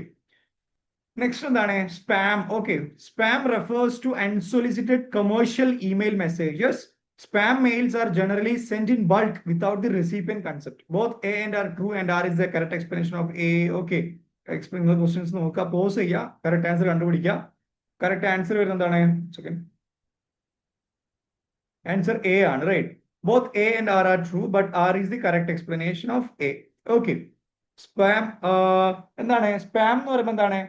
നെക്സ്റ്റ് എന്താണ്, spam. Okay, spam refers to unsolicited commercial email messages. Spam mails are generally sent in bulk without the recipient consent. Both A and R true and R is the correct explanation of A. Okay, explain the questions നോക്കുക, പോസ് ചെയ്യുക, കറക്റ്റ് ആൻസർ കണ്ടുപിടിക്കുക. കറക്റ്റ് ആൻസർ വരുന്നത് എന്താണ്, സെക്കൻഡ് ആൻസർ A ആണ്, right. Both A and R are true, but R is the correct explanation of A. Okay, spam എന്താണ്, സ്പാം എന്ന് പറയുമ്പോൾ എന്താണ്,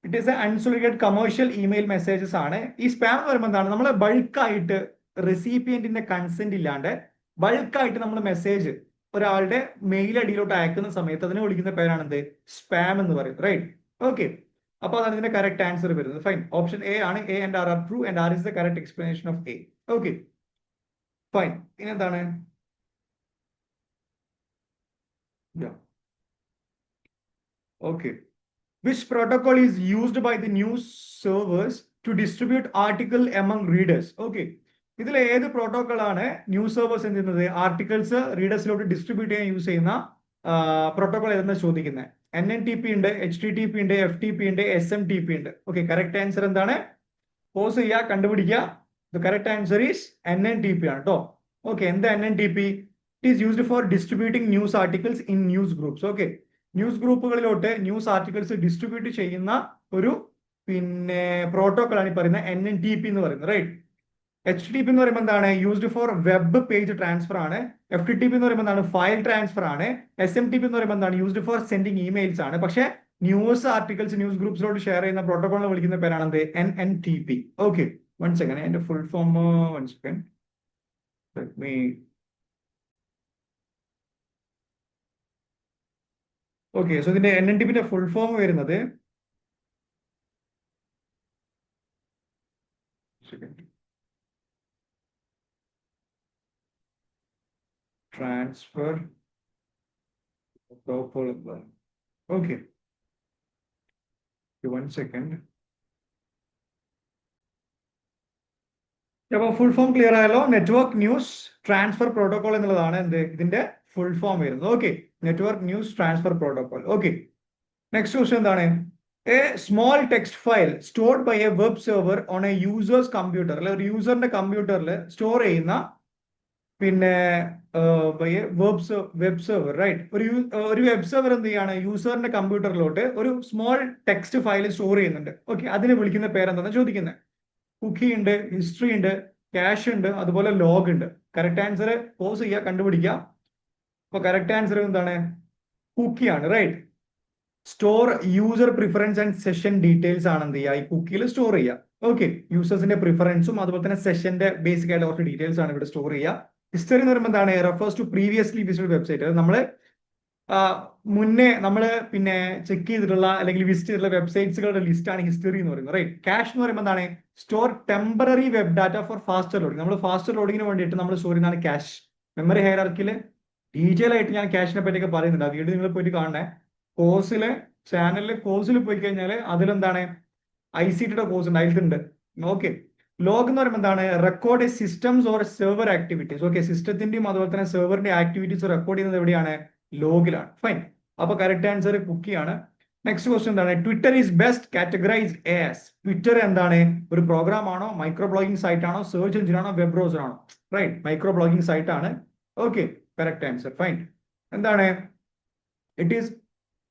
it is A unsolicited commercial email messages ആണ്. ഈ സ്പാം എന്ന് പറയുമ്പോൾ എന്താണ്, നമ്മൾ ബൾക്കായിട്ട് റെസിപ്പിയന്റിന്റെ കൺസെന്റ് ഇല്ലാണ്ട് ബൾക്കായിട്ട് നമ്മൾ മെസ്സേജ് ഒരാളുടെ മെയിൽ ഐഡിയിലോട്ട് അയക്കുന്ന സമയത്ത് അതിനെ വിളിക്കുന്ന പേരാണ് എന്ത്, സ്പാം എന്ന് പറയുന്നത്, റൈറ്റ്. ഓക്കെ, അപ്പൊ അതാണ് ഇതിന്റെ കറക്റ്റ് ആൻസർ വരുന്നത്. ഫൈൻ, ഓപ്ഷൻ A ആണ്. A and R are true and R is the correct explanation of A. Okay, fine. ഇനി എന്താണ്, okay, which protocol is used by the news servers to distribute article among readers? Okay, ഇതിൽ ഏത് പ്രോട്ടോകോൾ ആണ് ന്യൂസ് സർവേഴ്സ് എന്ത് ചെയ്യുന്നത്, ആർട്ടിക്കിൾസ് റീഡേഴ്സിലോട്ട് ഡിസ്ട്രിബ്യൂട്ട് ചെയ്യാൻ യൂസ് ചെയ്യുന്ന പ്രോട്ടോകോൾ ഏതെന്ന് ചോദിക്കുന്നത്. NNTP ഉണ്ട്, HTTP ഉണ്ട്, FTP ഉണ്ട്, SMTP ഉണ്ട്. ഓക്കെ, കറക്റ്റ് ആൻസർ എന്താണ്, പോസ് ചെയ്യുക, കണ്ടുപിടിക്കുക. The correct answer is NNTP ആണ് കേട്ടോ. ഓക്കെ, എന്താ NNTP? It is used for distributing news articles in news groups. Okay, news ഗ്രൂപ്പുകളിലോട്ട് ന്യൂസ് ആർട്ടിക്കിൾസ് ഡിസ്ട്രിബ്യൂട്ട് ചെയ്യുന്ന ഒരു പ്രോട്ടോകോൾ ആണ് ഈ പറയുന്ന NNTP എന്ന് പറയുന്നത്, റൈറ്റ്. HTTP എന്ന് പറയുമ്പോൾ എന്താണ്, used four web page transfer ആണ്. FTTP എന്ന് പറയുമ്പോൾ എന്താണ്, ഫയൽ ട്രാൻസ്ഫർ ആണ്. SMTP എന്ന് പറയുമ്പോൾ എന്താണ്, യൂസ്ഡ് ഫോർ സെൻഡിങ് ഇമെയിൽസ് ആണ്. പക്ഷേ ന്യൂസ് ആർട്ടിക്കിൾസ് ന്യൂസ് ഗ്രൂപ്പ്സിലോട്ട് ഷെയർ ചെയ്യുന്ന പ്രോട്ടോകോളിനെ വിളിക്കുന്ന പേരാണ് എന്ത്, NNTP. ഓക്കെ, വൺ സെക്കൻഡ്, അതിന്റെ full form one second, let me. Okay, so ഇതിന്റെ NNTP ഫുൾ ഫോം വരുന്നത് transfer protocol. Okay, one second. അപ്പൊ ഫുൾ ഫോം ക്ലിയർ ആയല്ലോ. നെറ്റ്വർക്ക് ന്യൂസ് ട്രാൻസ്ഫർ പ്രോട്ടോകോൾ എന്നുള്ളതാണ് എന്ത്, ഇതിന്റെ ഫുൾ ഫോം വരുന്നത്. Okay, network news transfer protocol. Okay, next question എന്താണ്, a small text file stored by a web server on A users computer, അല്ലെ ഒരു യൂസറിന്റെ കമ്പ്യൂട്ടറിൽ സ്റ്റോർ ചെയ്യുന്ന വെബ് സെർവർ, റൈറ്റ്. ഒരു വെബ് സെർവർ എന്ത് ചെയ്യാണ്, യൂസറിന്റെ കമ്പ്യൂട്ടറിലോട്ട് ഒരു സ്മോൾ ടെക്സ്റ്റ് ഫയൽ സ്റ്റോർ ചെയ്യുന്നുണ്ട്. ഓക്കെ, അതിനെ വിളിക്കുന്ന പേരെന്താണെന്ന് ചോദിക്കുന്നത്. കുക്കി ഉണ്ട്, ഹിസ്റ്ററി ഉണ്ട്, ക്യാഷ് ഉണ്ട്, അതുപോലെ ലോഗ് ഉണ്ട്. കറക്റ്റ് ആൻസർ പോസ് ചെയ്യുക, കണ്ടുപിടിക്കുക. അപ്പൊ കറക്റ്റ് ആൻസർ എന്താണ്, കുക്കിയാണ്, right. Store user preference and session details ആണ് എന്ത് ചെയ്യുക, ഈ കുക്കിയിൽ സ്റ്റോർ ചെയ്യുക. ഓക്കെ, യൂസേഴ്സിന്റെ പ്രിഫറൻസും അതുപോലെ തന്നെ സെഷന്റെ ബേസിക് ആയിട്ട് കുറച്ച് ഡീറ്റെയിൽസ് ആണ് ഇവിടെ സ്റ്റോർ ചെയ്യുക. ഹിസ്റ്ററി എന്ന് പറയുമ്പോൾ എന്താണ്, refers to previously visited website. നമ്മൾ മുന്നേ നമ്മൾ ചെക്ക് ചെയ്തിട്ടുള്ള അല്ലെങ്കിൽ വിസിറ്റ് ചെയ്തിട്ടുള്ള വെബ്സൈറ്റ്സുകളുടെ ലിസ്റ്റ് ആണ് ഹിസ്റ്ററി എന്ന് പറയുന്നത്, റൈറ്റ്. ക്യാഷ് എന്ന് പറയുമ്പോൾ എന്താണ്, store temporary web data for faster loading. നമ്മൾ ഫാസ്റ്റർ ലോഡിങ്ങിന് വേണ്ടിയിട്ട് നമ്മൾ സ്റ്റോർ ചെയ്യുന്നതാണ് ക്യാഷ്. മെമ്മറി ഹൈറാർക്കിയിൽ ഡീറ്റെയിൽ ആയിട്ട് ഞാൻ ക്യാഷിനെ പറ്റിയൊക്കെ പറയുന്നുണ്ട്. ആ വീഡിയോ നിങ്ങൾ പോയിട്ട് കാണണേ. കോഴ്സിലെ ചാനലിലെ കോഴ്സിൽ പോയി കഴിഞ്ഞാൽ അതിലെന്താണ് ICTയുടെ കോഴ്സ് ഉണ്ട്, അതിലുണ്ട്. ഓക്കെ, ലോഗ് എന്ന് പറയുമ്പോൾ എന്താണ്, record systems or server activities. Okay, സിസ്റ്റത്തിന്റെയും അതുപോലെ തന്നെ സെർവറിന്റെ ആക്ടിവിറ്റീസ് റെക്കോർഡ് ചെയ്യുന്നത് എവിടെയാണ്, ലോഗിലാണ്. ഫൈൻ, അപ്പൊ കറക്റ്റ് ആൻസർ കുക്കിയാണ്. നെക്സ്റ്റ് ക്വസ്റ്റ്യൻ എന്താണ്, Twitter is best categorized as. Twitter എന്താണ്, ഒരു പ്രോഗ്രാം ആണോ, മൈക്രോ ബ്ലോഗിംഗ് സൈറ്റ് ആണോ, സെർച്ച് എഞ്ചിൻ ആണോ, വെബ് ബ്രൗസർ ആണോ, റൈറ്റ്. മൈക്രോ ബ്ലോഗിംഗ് സൈറ്റ് ആണ്. Okay, correct answer. ഫൈൻ, എന്താണ്, it is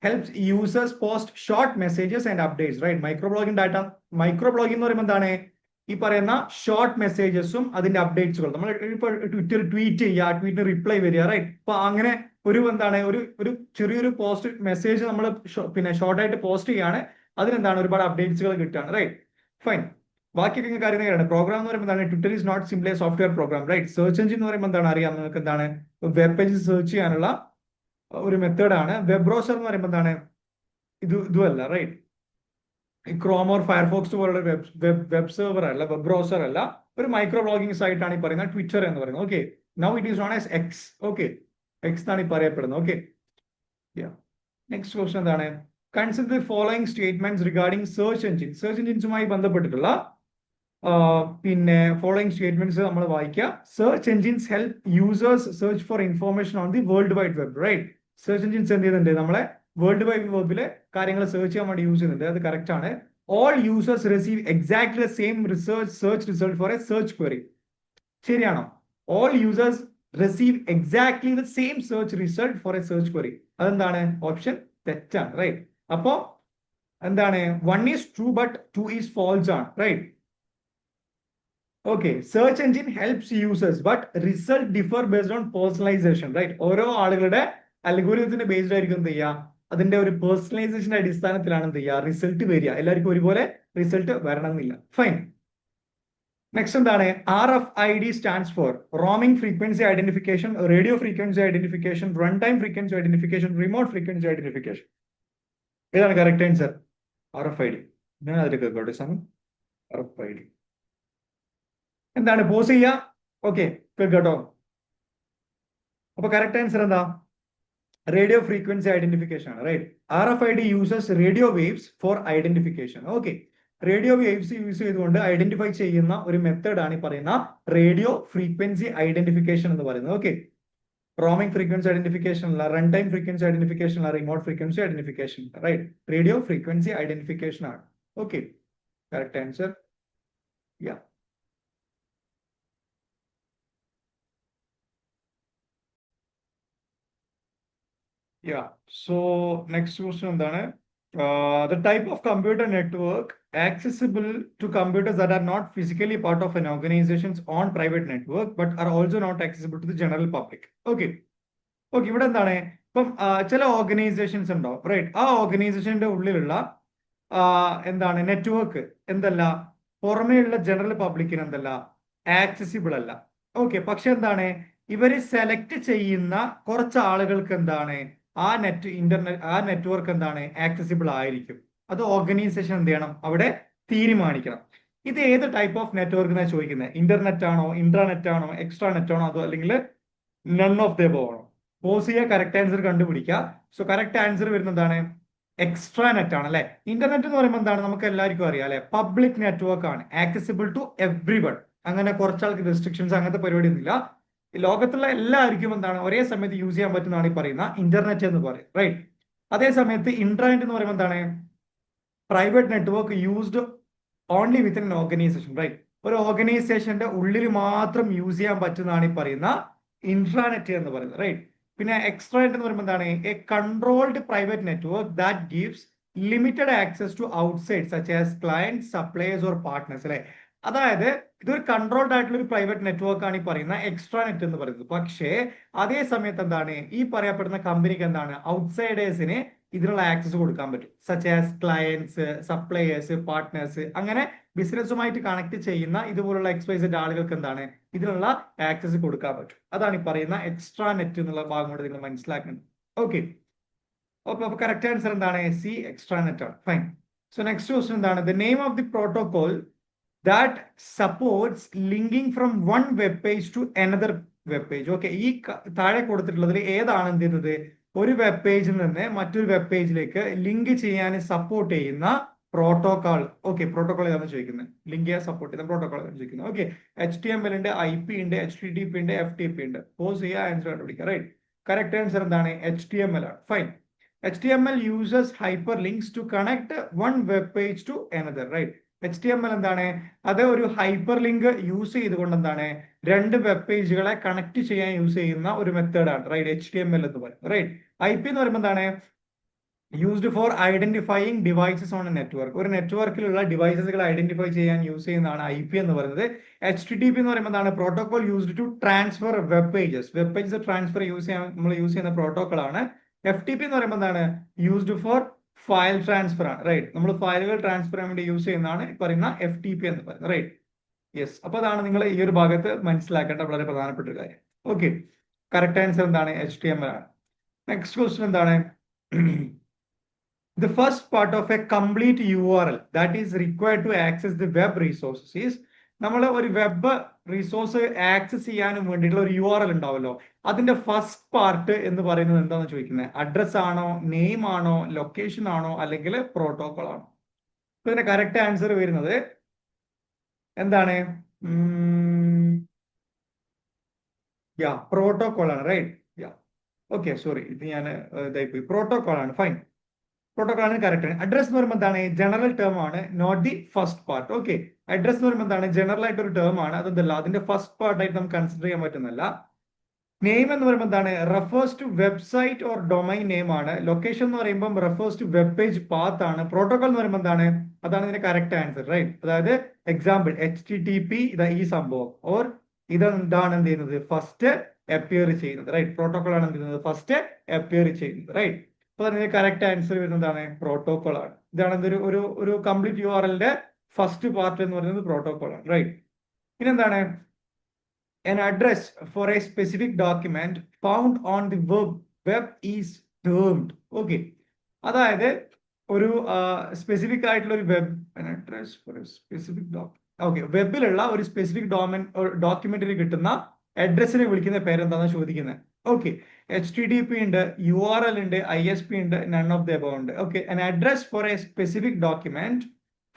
helps users post short messages and updates right. Micro blogging എന്ന് പറയുമ്പോൾ എന്താണ് ഈ പറയുന്ന ഷോർട്ട് മെസ്സേജസും അതിന്റെ അപ്ഡേറ്റ്സുകൾ. നമ്മൾ ഇപ്പൊ ട്വിറ്റർ ട്വീറ്റ് ചെയ്യുക, ട്വീറ്റിന് റിപ്ലൈ വരിക റൈറ്റ്. അപ്പൊ അങ്ങനെ ഒരു എന്താണ് ഒരു ചെറിയൊരു പോസ്റ്റ് മെസ്സേജ് നമ്മൾ പിന്നെ ഷോർട്ടായിട്ട് പോസ്റ്റ് ചെയ്യാണ്, അതിനെന്താണ് ഒരുപാട് അപ്ഡേറ്റ്സുകൾ കിട്ടുകയാണ് റൈറ്റ്. ഫൈൻ. ബാക്കി കാര്യങ്ങളാണ്. പ്രോഗ്രാം എന്ന് പറയുമ്പോൾ എന്താണ് Twitter is not simply software program right. Search engine എന്ന് പറയുമ്പോൾ എന്താണ് അറിയാം നിങ്ങൾക്ക് എന്താണ് വെബ് പേജ് സെർച്ച് ചെയ്യാനുള്ള ഒരു മെത്തേഡാണ്. വെബ് ബ്രൗസർ എന്ന് പറയുമ്പോൾ എന്താണ് ഇതുമല്ല റൈറ്റ്. ഈ ക്രോം ഓർ ഫയർഫോക്സ് പോലുള്ള വെബ് സെർവർ അല്ല, വെബ് ബ്രൗസർ അല്ല, ഒരു മൈക്രോ ബ്ലോഗിംഗ് സൈറ്റ് ആണ് ഈ പറയുന്ന ട്വിറ്റർ എന്ന് പറയുന്നത്. Okay, now it is known as X. Okay, X എന്നാണ് ഈ പറയപ്പെടുന്നത്. ഓക്കെ, നെക്സ്റ്റ് ക്വസ്റ്റൻ എന്താണ്? Consider the following statements regarding search engine. Search എഞ്ചിൻസുമായി ബന്ധപ്പെട്ടിട്ടുള്ള പിന്നെ ഫോളോയിങ് സ്റ്റേറ്റ്മെന്റ്സ് നമ്മൾ വായിക്കുക. Search engines help users search for information on the world wide web right. Search engines എന്ത് ചെയ്യുന്നുണ്ട്? നമ്മളെ വേൾഡ് വൈഡ് വെബിലെ കാര്യങ്ങൾ സെർച്ച് ചെയ്യാൻ വേണ്ടി യൂസ് ചെയ്യുന്നുണ്ട്. അത് കറക്റ്റ് ആണ്. All users receive exactly the same search result for a search query. ശരിയാണോ? All users receive exactly the same search result for a search query. അതെന്താണ്? ഓപ്ഷൻ തെറ്റാണ് റൈറ്റ്. അപ്പോ എന്താണ്? 1 is true but 2 is false ആണ് right. Okay, search engine helps users but result differ based on personalisation right. ഓരോ ആളുകളുടെ അൽഗോരിതത്തിന്റെ ബേസ്ഡ് ആയിരിക്കും എന്ത് ചെയ്യുക, അതിന്റെ ഒരു പേഴ്സണലൈസേഷന്റെ അടിസ്ഥാനത്തിലാണ് എന്ത് ചെയ്യുക റിസൾട്ട് വരിക. എല്ലാവർക്കും ഒരുപോലെ റിസൾട്ട് വരണമെന്നില്ല. ഫൈൻ. നെക്സ്റ്റ് എന്താണ്? RFID stands for roaming frequency identification, radio frequency identification, run time frequency identification, remote frequency identification. ഏതാണ് കറക്റ്റ് ആൻസർ? RFID. ഞാൻ അതിലേക്ക് കേൾക്കട്ടെ സമയം. RFID എന്താണ്? പോസ് ചെയ്യുക. ഓക്കെ, കേട്ടോ. അപ്പൊ കറക്റ്റ് ആൻസർ എന്താ? റേഡിയോ ഫ്രീക്വൻസി ഐഡന്റിഫിക്കേഷൻ ആണ് right. RFID uses radio waves for identification. Okay, radio waves use ചെയ്തുകൊണ്ട് ഐഡന്റിഫൈ ചെയ്യുന്ന ഒരു മെത്തേഡ് ആണ് ഈ പറയുന്ന റേഡിയോ ഫ്രീക്വൻസി ഐഡന്റിഫിക്കേഷൻ എന്ന് പറയുന്നത്. ഓക്കെ, റോമിംഗ് ഫ്രീക്വൻസി ഐഡന്റിഫിക്കേഷൻ അല്ല, റൺ ടൈം ഫ്രീക്വൻസി ഐഡന്റിഫിക്കേഷൻ അല്ല, remote frequency identification right. Radio frequency identification ആണ്. Okay, correct answer. Yeah, yeah. So next question എന്താണ്? The type of computer network accessible to computers that are not physically part of an organization's own private network but are also not accessible to the general public. Okay. Okay, ഇവിടെ എന്താണ്? ഇപ്പം ചില ഓർഗനൈസേഷൻസ് ഉണ്ടാവും റൈറ്റ്. ആ ഓർഗനൈസേഷന്റെ ഉള്ളിലുള്ള എന്താണ് നെറ്റ്വർക്ക് എന്തല്ല, പുറമേയുള്ള ജനറൽ പബ്ലിക്കിന് എന്തല്ല, ആക്സസിബിൾ അല്ല. ഓക്കെ, പക്ഷെ എന്താണ് ഇവര് സെലക്ട് ചെയ്യുന്ന കുറച്ച് ആളുകൾക്ക് എന്താണ് ആ നെറ്റ്വർക്ക് എന്താണ് ആക്സസിബിൾ ആയിരിക്കും. അത് ഓർഗനൈസേഷൻ എന്ത് ചെയ്യണം? അവിടെ തീരുമാനിക്കണം. ഇത് ഏത് ടൈപ്പ് ഓഫ് നെറ്റ്വർക്ക് എന്നാണ് ചോദിക്കുന്നത്? ഇന്റർനെറ്റ് ആണോ, ഇൻട്രാനെറ്റ് ആണോ, എക്സ്ട്രാ നെറ്റ് ആണോ, അതോ അല്ലെങ്കിൽ നൺ ഓഫ് ദ എബോവ് ആണോ? പോസ് ചെയ്യുക, കറക്റ്റ് ആൻസർ കണ്ടുപിടിക്കുക. സോ കറക്റ്റ് ആൻസർ വരുന്നത് എന്താണ്? എക്സ്ട്രാ നെറ്റ് ആണ് അല്ലെ. ഇന്റർനെറ്റ് എന്ന് പറയുമ്പോൾ എന്താണ്? നമുക്ക് എല്ലാവർക്കും അറിയാം അല്ലെ, പബ്ലിക് നെറ്റ്വർക്ക് ആണ്, ആക്സസിബിൾ ടു എവ്രി വൺ. അങ്ങനെ കുറച്ചാൾക്ക് റെസ്ട്രിക്ഷൻസ് അങ്ങനത്തെ പരിപാടി ഒന്നുമില്ല. ലോകത്തുള്ള എല്ലാവർക്കും എന്താണ് ഒരേ സമയത്ത് യൂസ് ചെയ്യാൻ പറ്റുന്നതാണ് ഈ പറയുന്ന ഇന്റർനെറ്റ് എന്ന് പറയും റൈറ്റ്. അതേ സമയത്ത് ഇന്റർനെറ്റ് എന്ന് പറയുമ്പോൾ എന്താണ്? Private network used only within an organization right. ഒരു ഓർഗനൈസേഷന്റെ ഉള്ളിൽ മാത്രം യൂസ് ചെയ്യാൻ പറ്റുന്നതാണ് ഈ പറയുന്ന ഇൻട്രാനെറ്റ് എന്ന് പറയുന്നത് റൈറ്റ്. പിന്നെ എക്സ്ട്രാനെറ്റ് എന്ന് പറയുമ്പോൾ എന്താണ്? A controlled private network that gives limited access to outside such as client, suppliers or partners അല്ലെ. അതായത് ഇതൊരു കൺട്രോൾഡ് ആയിട്ടുള്ള ഒരു പ്രൈവറ്റ് നെറ്റ്വർക്ക് ആണ് ഈ പറയുന്ന എക്സ്ട്രാ നെറ്റ് എന്ന് പറയുന്നത്. പക്ഷേ അതേ സമയത്ത് എന്താണ് ഈ പറയപ്പെടുന്ന കമ്പനിക്ക് എന്താണ് ഔട്ട്സൈഡേഴ്സിന് ഇതിനുള്ള ആക്സസ് കൊടുക്കാൻ പറ്റും. Such as clients, suppliers, partners, അങ്ങനെ ബിസിനസ്സുമായിട്ട് കണക്ട് ചെയ്യുന്ന ഇതുപോലുള്ള XYZ ആളുകൾക്ക് എന്താണ് ഇതിനുള്ള ആക്സസ് കൊടുക്കാൻ പറ്റും. അതാണ് ഈ പറയുന്ന എക്സ്ട്രാ നെറ്റ് എന്നുള്ള ഭാഗം കൊണ്ട് നിങ്ങൾ മനസ്സിലാക്കുന്നത്. ഓക്കെ, അപ്പൊ കറക്റ്റ് ആൻസർ എന്താണ്? സി, എക്സ്ട്രാ നെറ്റ് ആണ്. ഫൈൻ. സോ നെക്സ്റ്റ് ക്വസ്റ്റൻ എന്താണ്? The name of the protocol that supports linking from one web page to another web page. Okay, ഈ താഴെ കൊടുത്തിട്ടുള്ളതിൽ ഏതാണ് എന്ത് ചെയ്യുന്നത്? ഒരു വെബ് പേജിൽ നിന്ന് മറ്റൊരു വെബ് പേജിലേക്ക് ലിങ്ക് ചെയ്യാൻ സപ്പോർട്ട് ചെയ്യുന്ന പ്രോട്ടോകോൾ. ഓക്കെ, പ്രോട്ടോകോൾ ഏതാണെന്ന് ചോദിക്കുന്നത്? ലിങ്ക് ചെയ്യാൻ സപ്പോർട്ട് ചെയ്യുന്ന പ്രോട്ടോകോൾ ഏതാണ് ചോദിക്കുന്നത്? ഓക്കെ, HTML ഉണ്ട്, IP ഉണ്ട്, HTTP ഉണ്ട്, FTP ഉണ്ട്. പോസ് ചെയ്യുക, ആൻസർ കണ്ടുപിടിക്കുക റൈറ്റ്. കറക്റ്റ് ആൻസർ എന്താണ്? HTML ആണ്. Fine. HTML uses hyperlinks to connect one web page to another right. HTML എന്താണ്? അത് ഒരു ഹൈപ്പർ ലിങ്ക് യൂസ് ചെയ്തുകൊണ്ട് എന്താണ് രണ്ട് വെബ് പേജുകളെ കണക്ട് ചെയ്യാൻ യൂസ് ചെയ്യുന്ന ഒരു മെത്തേഡാണ് റൈറ്റ്. HTML എന്ന് പറയുന്നത് റൈറ്റ്. IP എന്ന് പറയുമ്പോൾ എന്താണ്? Used for identifying devices on a network. ഒരു നെറ്റ്വർക്കിലുള്ള ഡിവൈസസുകൾ ഐഡന്റിഫൈ ചെയ്യാൻ യൂസ് ചെയ്യുന്നതാണ് IP എന്ന് പറയുന്നത്. HTTP എന്ന് പറയുമ്പോൾ എന്താണ്? Protocol used to transfer web pages. Web pages transfer നമ്മൾ യൂസ് ചെയ്യുന്ന പ്രോട്ടോകോൾ ആണ്. FTP എന്ന് പറയുമ്പോൾ എന്താണ്? യൂസ്ഡ് ഫോർ ഫയൽ ട്രാൻസ്ഫർ ആണ്, റൈറ്റ്. നമ്മൾ ഫയലുകൾ ട്രാൻസ്ഫർ ചെയ്യാൻ വേണ്ടി യൂസ് ചെയ്യുന്നതാണ് പറയുന്ന FTP എന്ന് പറയുന്നത്, റൈറ്റ്. യെസ്, അപ്പൊ അതാണ് നിങ്ങൾ ഈ ഒരു ഭാഗത്ത് മനസ്സിലാക്കേണ്ട വളരെ പ്രധാനപ്പെട്ട ഒരു കാര്യം. ഓക്കെ, കറക്റ്റ് ആൻസർ എന്താണ്? HTML ആണ്. നെക്സ്റ്റ് ക്വസ്റ്റ്യൻ എന്താണ്? The first part of a complete URL that is required to access the web resources is, നമ്മൾ ഒരു വെബ് റിസോഴ്സ് ആക്സസ് ചെയ്യാനും വേണ്ടിയിട്ടുള്ള ഒരു URL ഉണ്ടാവല്ലോ, അതിന്റെ ഫസ്റ്റ് പാർട്ട് എന്ന് പറയുന്നത് എന്താണെന്ന് ചോദിക്കുന്നത്. അഡ്രസ് ആണോ, നെയിം ആണോ, ലൊക്കേഷൻ ആണോ, അല്ലെങ്കിൽ പ്രോട്ടോകോൾ ആണോ? ഇതിന്റെ കറക്റ്റ് ആൻസർ വരുന്നത് എന്താണ്? പ്രോട്ടോകോൾ ആണ്, റൈറ്റ്. ഓക്കെ, സോറി, ഇത് ഞാൻ ഇതായിപ്പോയി. പ്രോട്ടോകോൾ ആണ്, ഫൈൻ. പ്രോട്ടോകോൾ ആണ് കറക്റ്റ് ആണ്. അഡ്രസ് എന്ന് പറയുമ്പോൾ എന്താണ്? ജനറൽ ടേം ആണ്, not the first part. Okay, address എന്ന് പറയുമ്പോൾ എന്താണ്? ജനറൽ ആയിട്ട് ഒരു ടേം ആണ്, അതെന്തല്ല അതിന്റെ ഫസ്റ്റ് പാർട്ട് ആയിട്ട് നമുക്ക് കൺസിഡർ ചെയ്യാൻ പറ്റുന്നില്ല. നെയിം എന്ന് പറയുമ്പോൾ എന്താണ്? Refers to website or domain name ആണ്. ലൊക്കേഷൻ എന്ന് പറയുമ്പോൾ refers to web page path ആണ്. പ്രോട്ടോകോൾ എന്ന് പറയുമ്പോൾ എന്താണ്? അതാണ് ഇതിന്റെ കറക്റ്റ് ആൻസർ, റൈറ്റ്. അതായത് എക്സാമ്പിൾ HTTP ഇതാ ഈ സംഭവം, ഓർ ഇതെന്താണ് എന്ത് ചെയ്യുന്നത്? ഫസ്റ്റ് അപ്പിയർ ചെയ്യുന്നത്, റൈറ്റ്. പ്രോട്ടോകോൾ ആണ് എന്ത് ചെയ്യുന്നത്? ഫസ്റ്റ് അപ്പിയർ ചെയ്യുന്നത്, റൈറ്റ്. അപ്പൊ അതിന്റെ കറക്റ്റ് ആൻസർ വരുന്നതാണ് പ്രോട്ടോകോൾ ആണ്. ഇതാണ് ഒരു കംപ്ലീറ്റ് URLന്റെ ഫസ്റ്റ് പാർട്ട് എന്ന് പറയുന്നത് പ്രോട്ടോകോൾ ആണ്, റൈറ്റ്. പിന്നെന്താണ്? An address for a specific document found on the web is termed. Okay, അതായത് ഒരു സ്പെസിഫിക് ആയിട്ടുള്ള ഒരു web address for a specific okay, വെബിലുള്ള ഒരു സ്പെസിഫിക് ഡോക്യുമെന്റിന് കിട്ടുന്ന അഡ്രസ്സിനെ വിളിക്കുന്ന പേരെന്താണെന്ന് ചോദിക്കുന്നത്. ഓക്കെ, HTTP ഉണ്ട്, URL ഉണ്ട്, ISP ഉണ്ട്, നൺ ഓഫ് ദ എബോവ് ഉണ്ട്. Okay, an address for a specific document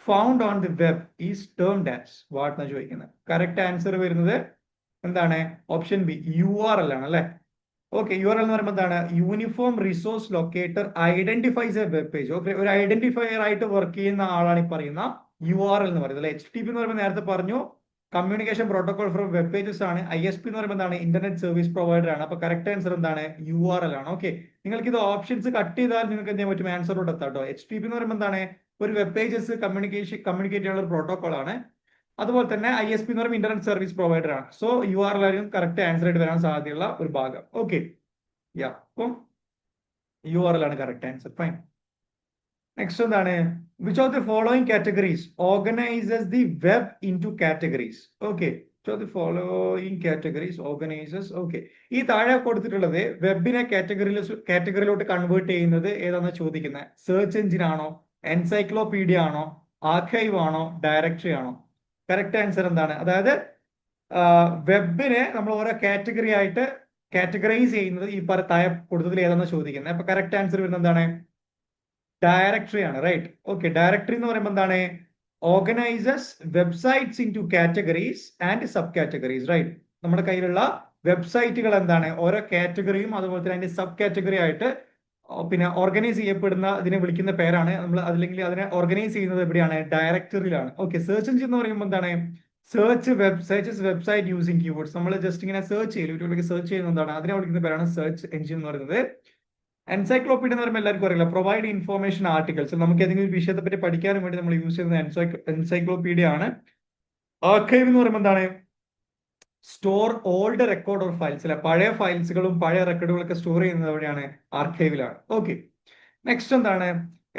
found on the web is termed as what എന്നാണ് ചോദിക്കുന്നത്. കറക്റ്റ് ആൻസർ വരുന്നത് എന്താണ്? ഓപ്ഷൻ ബി, URL ആണ്, അല്ലെ. ഓക്കെ, URL എന്ന് പറയുമ്പോൾ എന്താണ്? Uniform resource locator identifies A web page. Okay, ഒരു ഐഡന്റിഫയർ ആയിട്ട് വർക്ക് ചെയ്യുന്ന ആളാണ് ഈ പറയുന്ന URL എന്ന് പറയുന്നത്, അല്ലെ. HTTP എന്ന് പറയുമ്പോൾ നേരത്തെ പറഞ്ഞു communication protocol from web pages ആണ്. ISP എന്ന് പറയുമ്പോൾ എന്താണ്? ഇന്റർനെറ്റ് സർവീസ് പ്രൊവൈഡർ ആണ്. അപ്പൊ കറക്റ്റ് ആൻസർ എന്താണ്? URL ആണ്. ഓക്കെ, നിങ്ങൾക്ക് ഇത് ഓപ്ഷൻസ് കട്ട് ചെയ്താൽ നിങ്ങൾക്ക് എന്ത് ചെയ്യാൻ പറ്റും? ആൻസറോട് എത്താം കേട്ടോ. HTTP എന്ന് പറയുമ്പോൾ എന്താണ്? ഒരു വെബ് പേജസ് കമ്മ്യൂണിക്കേറ്റ് ചെയ്യാനുള്ള ഒരു പ്രോട്ടോകോൾ ആണ്. അതുപോലെ തന്നെ ISP എന്ന് പറയുമ്പോൾ ഇന്റർനെറ്റ് സർവീസ് പ്രൊവൈഡർ ആണ്. സോ URL ആയിരിക്കും കറക്റ്റ് ആൻസർ ആയിട്ട് വരാൻ സാധ്യതയുള്ള ഒരു ഭാഗം. ഓക്കെ, അപ്പം URL ആണ് കറക്റ്റ് ആൻസർ, ഫൈൻ. നെക്സ്റ്റ് എന്താണ്? Which of the following categories organises the web into categories? Okay, which of the following categories organises? Okay, ഈ താഴെ കൊടുത്തിട്ടുള്ളത് വെബിനെ കാറ്റഗറിയിലോട്ട് കൺവേർട്ട് ചെയ്യുന്നത് ഏതാണെന്ന് ചോദിക്കുന്നത്. സെർച്ച് എഞ്ചിൻ ആണോ, എൻസൈക്ലോപീഡിയ ആണോ, ആർക്കൈവ് ആണോ, ഡയറക്ടറി ആണോ? കറക്റ്റ് ആൻസർ എന്താണ്? അതായത് വെബിനെ നമ്മൾ ഓരോ കാറ്റഗറി ആയിട്ട് കാറ്റഗറൈസ് ചെയ്യുന്നത് ഈ താഴെ കൊടുത്തതിൽ ഏതാണെന്ന് ചോദിക്കുന്നത്. അപ്പൊ കറക്റ്റ് ആൻസർ വരുന്നത് എന്താണ്? ഡയറക്ടറി ആണ്, റൈറ്റ്. ഓക്കെ, ഡയറക്ടറി എന്ന് പറയുമ്പോൾ എന്താണ്? Organises websites into categories and sub categories, right. നമ്മുടെ കയ്യിലുള്ള വെബ്സൈറ്റുകൾ എന്താണ്? ഓരോ കാറ്റഗറിയും അതുപോലെ തന്നെ അതിന്റെ സബ് കാറ്റഗറി ആയിട്ട് പിന്നെ ഓർഗനൈസ് ചെയ്യപ്പെടുന്ന ഇതിനെ വിളിക്കുന്ന പേരാണ് നമ്മൾ, അല്ലെങ്കിൽ അതിനെ ഓർഗനൈസ് ചെയ്യുന്നത് എവിടെയാണ്? ഡയറക്ടറിയിലാണ്. ഓക്കെ, സെർച്ച് എഞ്ചിൻ എന്ന് പറയുമ്പോൾ എന്താണ്? Website using keywords. നമ്മൾ ജസ്റ്റ് ഇങ്ങനെ സെർച്ച് ചെയ്യും, യൂട്യൂബിലേക്ക് സെർച്ച് ചെയ്യുന്നതാണ്, അതിനെ വിളിക്കുന്ന പേരാണ് സെർച്ച് എഞ്ചിൻ എന്ന് പറയുന്നത്. എൻസൈക്ലോപീഡിയ എന്ന് പറയുമ്പോൾ എല്ലാവർക്കും അറിയില്ല, പ്രൊവൈഡ് ഇൻഫോർമേഷൻ ആർട്ടിക്കിൾസ്. നമുക്ക് ഏതെങ്കിലും ഒരു വിഷയത്തെ പറ്റി പഠിക്കാനും വേണ്ടി നമ്മൾ യൂസ് ചെയ്യുന്നത് എൻസൈക്ലോപീഡിയ ആണ്. ആർക്കൈവ് എന്ന് പറയുമ്പോൾ എന്താണ്? Store old record or files, അല്ലെ. പഴയ ഫയൽസുകളും പഴയ റെക്കോർഡുകളൊക്കെ സ്റ്റോർ ചെയ്യുന്നത് എവിടെയാണ്? ആർക്കൈവിലാണ്. ഓക്കെ, നെക്സ്റ്റ് എന്താണ്?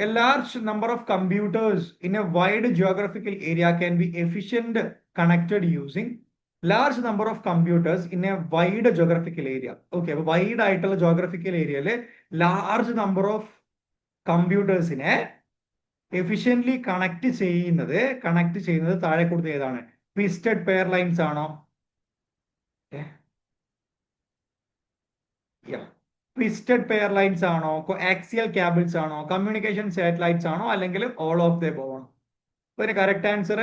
A large number of computers in a wide geographical area can be efficient connected using large number of computers in a wide geographical area. Okay, അപ്പൊ വൈഡ് ആയിട്ടുള്ള ജോഗ്രഫിക്കൽ ഏരിയയില് ലാർജ് നമ്പർ ഓഫ് കമ്പ്യൂട്ടേഴ്സിനെ എഫിഷ്യന്റ്ലി കണക്ട് ചെയ്യുന്നത് താഴെ കൊടുത്ത ഏതാണ്? ട്വിസ്റ്റഡ് പെയർ ലൈൻസ് ആണോ? ട്വിസ്റ്റഡ് പെയർ ലൈൻസ് ആണോ, ആക്സിയൽ കേബിൾസ് ആണോ, കമ്മ്യൂണിക്കേഷൻ സാറ്റലൈറ്റ്സ് ആണോ, അല്ലെങ്കിൽ ഓൾ ഓഫ് ദ എബോവ് ആണോ? അതിന് correct answer